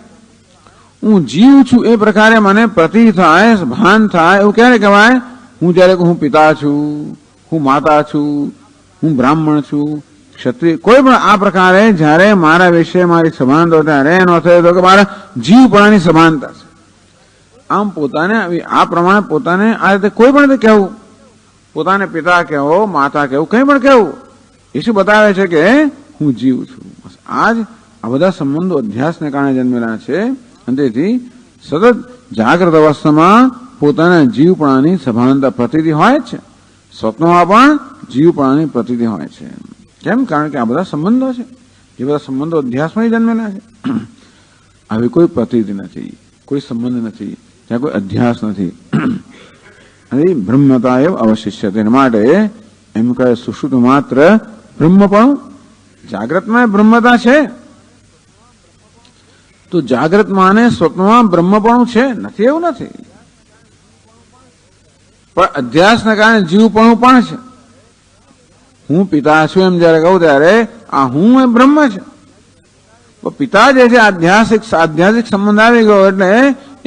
A: હું જીવ છું એ પ્રકારે મને પ્રતીતિ થાય, ભાન થાય. એવું ક્યારે કહેવાય? હું જયારે હું પિતા છું, હું માતા છું, હું બ્રાહ્મણ છું, ક્ષત્રિય, કોઈ પણ આ પ્રકારે જયારે મારા વિશે મારી સભાનતા ત્યારે એનો અર્થ એ કે મારા જીવપણાની સભાનતા છે. આમ પોતાને આ પ્રમાણે પોતાને આ રીતે કોઈ પણ રીતે કહેવું, પોતાને પિતા કહેવો, માતા કહેવું, કંઈ પણ કહેવું, એ શું બતાવે છે કે હું જીવ છું. આજ આ બધા સંબંધો અધ્યાસને કારણે જન્મેલા છે. અને તેથી સતત જાગ્રત અવસ્થામાં પોતાના જીવપણાની સભાનતા પ્રતીતિ હોય છે. સ્વપ્નમાં પણ જીવપણાની પ્રતીતિ હોય છે. કેમ? કારણ કે આ બધા સંબંધો છે. એ બધા સંબંધો અધ્યાસમાં જન્મેલા છે. આવી કોઈ પ્રતીતિ નથી, કોઈ સંબંધ નથી, ત્યાં કોઈ અધ્યાસ નથી. અને બ્રહ્મતા એવ અવશિષ્ય. તેના માટે એમ કહે સુષુપ્ત માત્ર બ્રહ્મપણું. જાગ્રતમાં બ્રહ્મતા છે તો જાગ્રતમાં અને સ્વપ્નમાં બ્રહ્મપણું છે નથી એવું નથી. પણ અધ્યાસના કારણે જીવપણું પણ છે. હું પિતા છું એમ જયારે કહું ત્યારે આ હું એ બ્રહ્મ છે. પિતા જે છે આધ્યાત્મિક સંબંધ આવી ગયો એટલે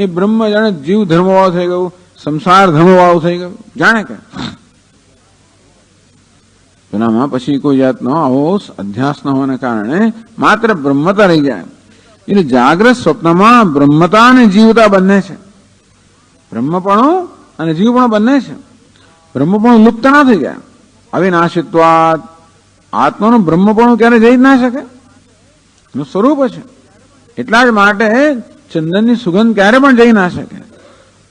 A: એ બ્રહ્મ જાણે જીવ ધર્મવાળું થઈ ગયું, સંસાર ધર્મવાળું થઈ ગયું. જાણે કે એનામાં પછી કોઈ જાતનો આવો અધ્યાસ ન હોવાને કારણે માત્ર બ્રહ્મતા રહી જાય. એટલે જાગ્રત સ્વપ્નમાં બ્રહ્મતા અને જીવતા બંને છે. બ્રહ્મપણું અને જીવપણું બંને છે. બ્રહ્મપણું લુપ્ત ના થઈ જાય. અવિનાશિત્વાદ આત્માનું બ્રહ્મપણું ક્યારે જઈ જ ના શકે, એનું સ્વરૂપ છે. એટલા જ માટે ચંદનની સુગંધ ક્યારે પણ જઈ ના શકે.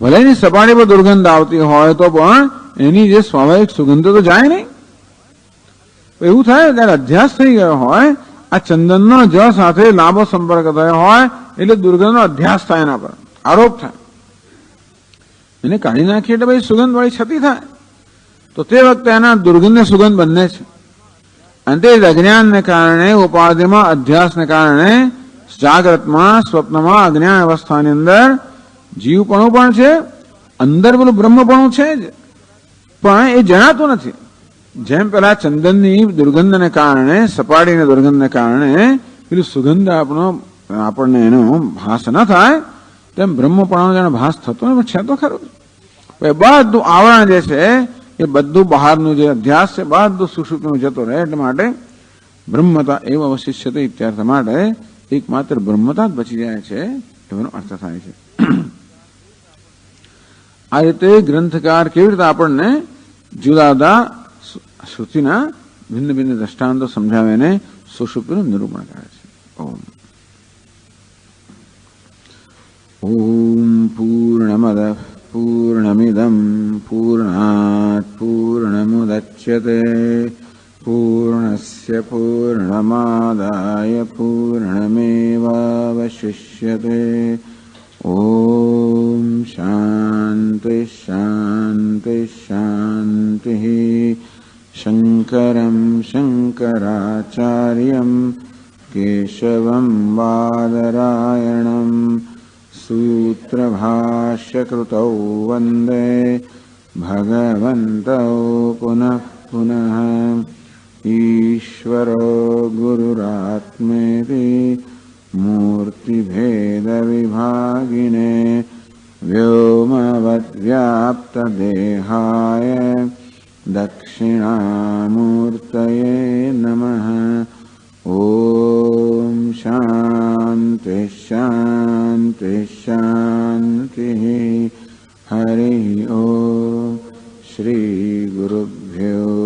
A: ભલે એની સપાટી પર દુર્ગંધ આવતી હોય તો પણ એની જે સ્વાભાવિક સુગંધ તો જાય નહીં. એવું થાય ત્યારે અધ્યાસ થઈ ગયો હોય, આ ચંદનનો જ સાથે લાંબો સંપર્ક થયો હોય એટલે દુર્ગંધનો અધ્યાસ થાય, એના પર આરોપ થાય. એને કાઢી નાખીએ એટલે ભાઈ સુગંધ વાળી છતી થાય તો તે વખતે એના દુર્ગંધ સુગંધ બંને છે. અને તે અજ્ઞાનને કારણે ઉપાધિમાં અધ્યાસને કારણે જાગ્રતમાં સ્વપ્નમાં અજ્ઞાન અવસ્થાની અંદર જીવપણું પણ છે, અંદર પેલું બ્રહ્મપણું છે જ, પણ એ જણાતું નથી. જેમ પેલા ચંદનની દુર્ગંધને કારણે, સપાટીની દુર્ગંધને કારણે પેલું સુગંધ આપણને એનો ભાસ ન થાય, તેમ બ્રહ્મપણાનો જેનો ભાસ થતો ને છે તો ખરું. બધું આવરણ જે છે એ બધું બહારનું જે અધ્યાસ છે બધું સુષુપ્તિમાં જતો રહે. એટલે માટે બ્રહ્મતા એવું અવશિષ્ય છે. ઇત્યાર્થ માટે એકમાત્ર બ્રહ્મતા જ બચી જાય છે એનો અર્થ થાય છે. આ રીતે ગ્રંથકાર કેવી રીતે આપણને જુદા જુદા શ્રુતિના ભિન્ન ભિન્ન દ્રષ્ટાંતો સમજાવીને સુષુપ્તિનું નિરૂપણ કરે છે. ઓમ પૂર્ણમદ પૂર્ણમિદં પૂર્ણાત પૂર્ણમુદચ્યતે પૂર્ણસ્ય પૂર્ણમાદાય પૂર્ણમેવાવશિષ્યતે. ઓમ શાંતિ શાંતિ શાંતિ. શંકરં શંકરાચાર્યં કેશવં બાદરાયણં સૂત્રભાષ્યકૃતૌ વંદે ભગવन्तौ પુનઃ પુનઃ. ઈશ્વરો ગુરુરાત્મેતિ મૂર્તિભેદવિભાગિને व्योमवद्व्याप्तदेहाय दक्षिणामूर्तये नमः। ॐ शान्ति शान्ति शान्तिः। हरि ओम। श्री गुरुभ्यो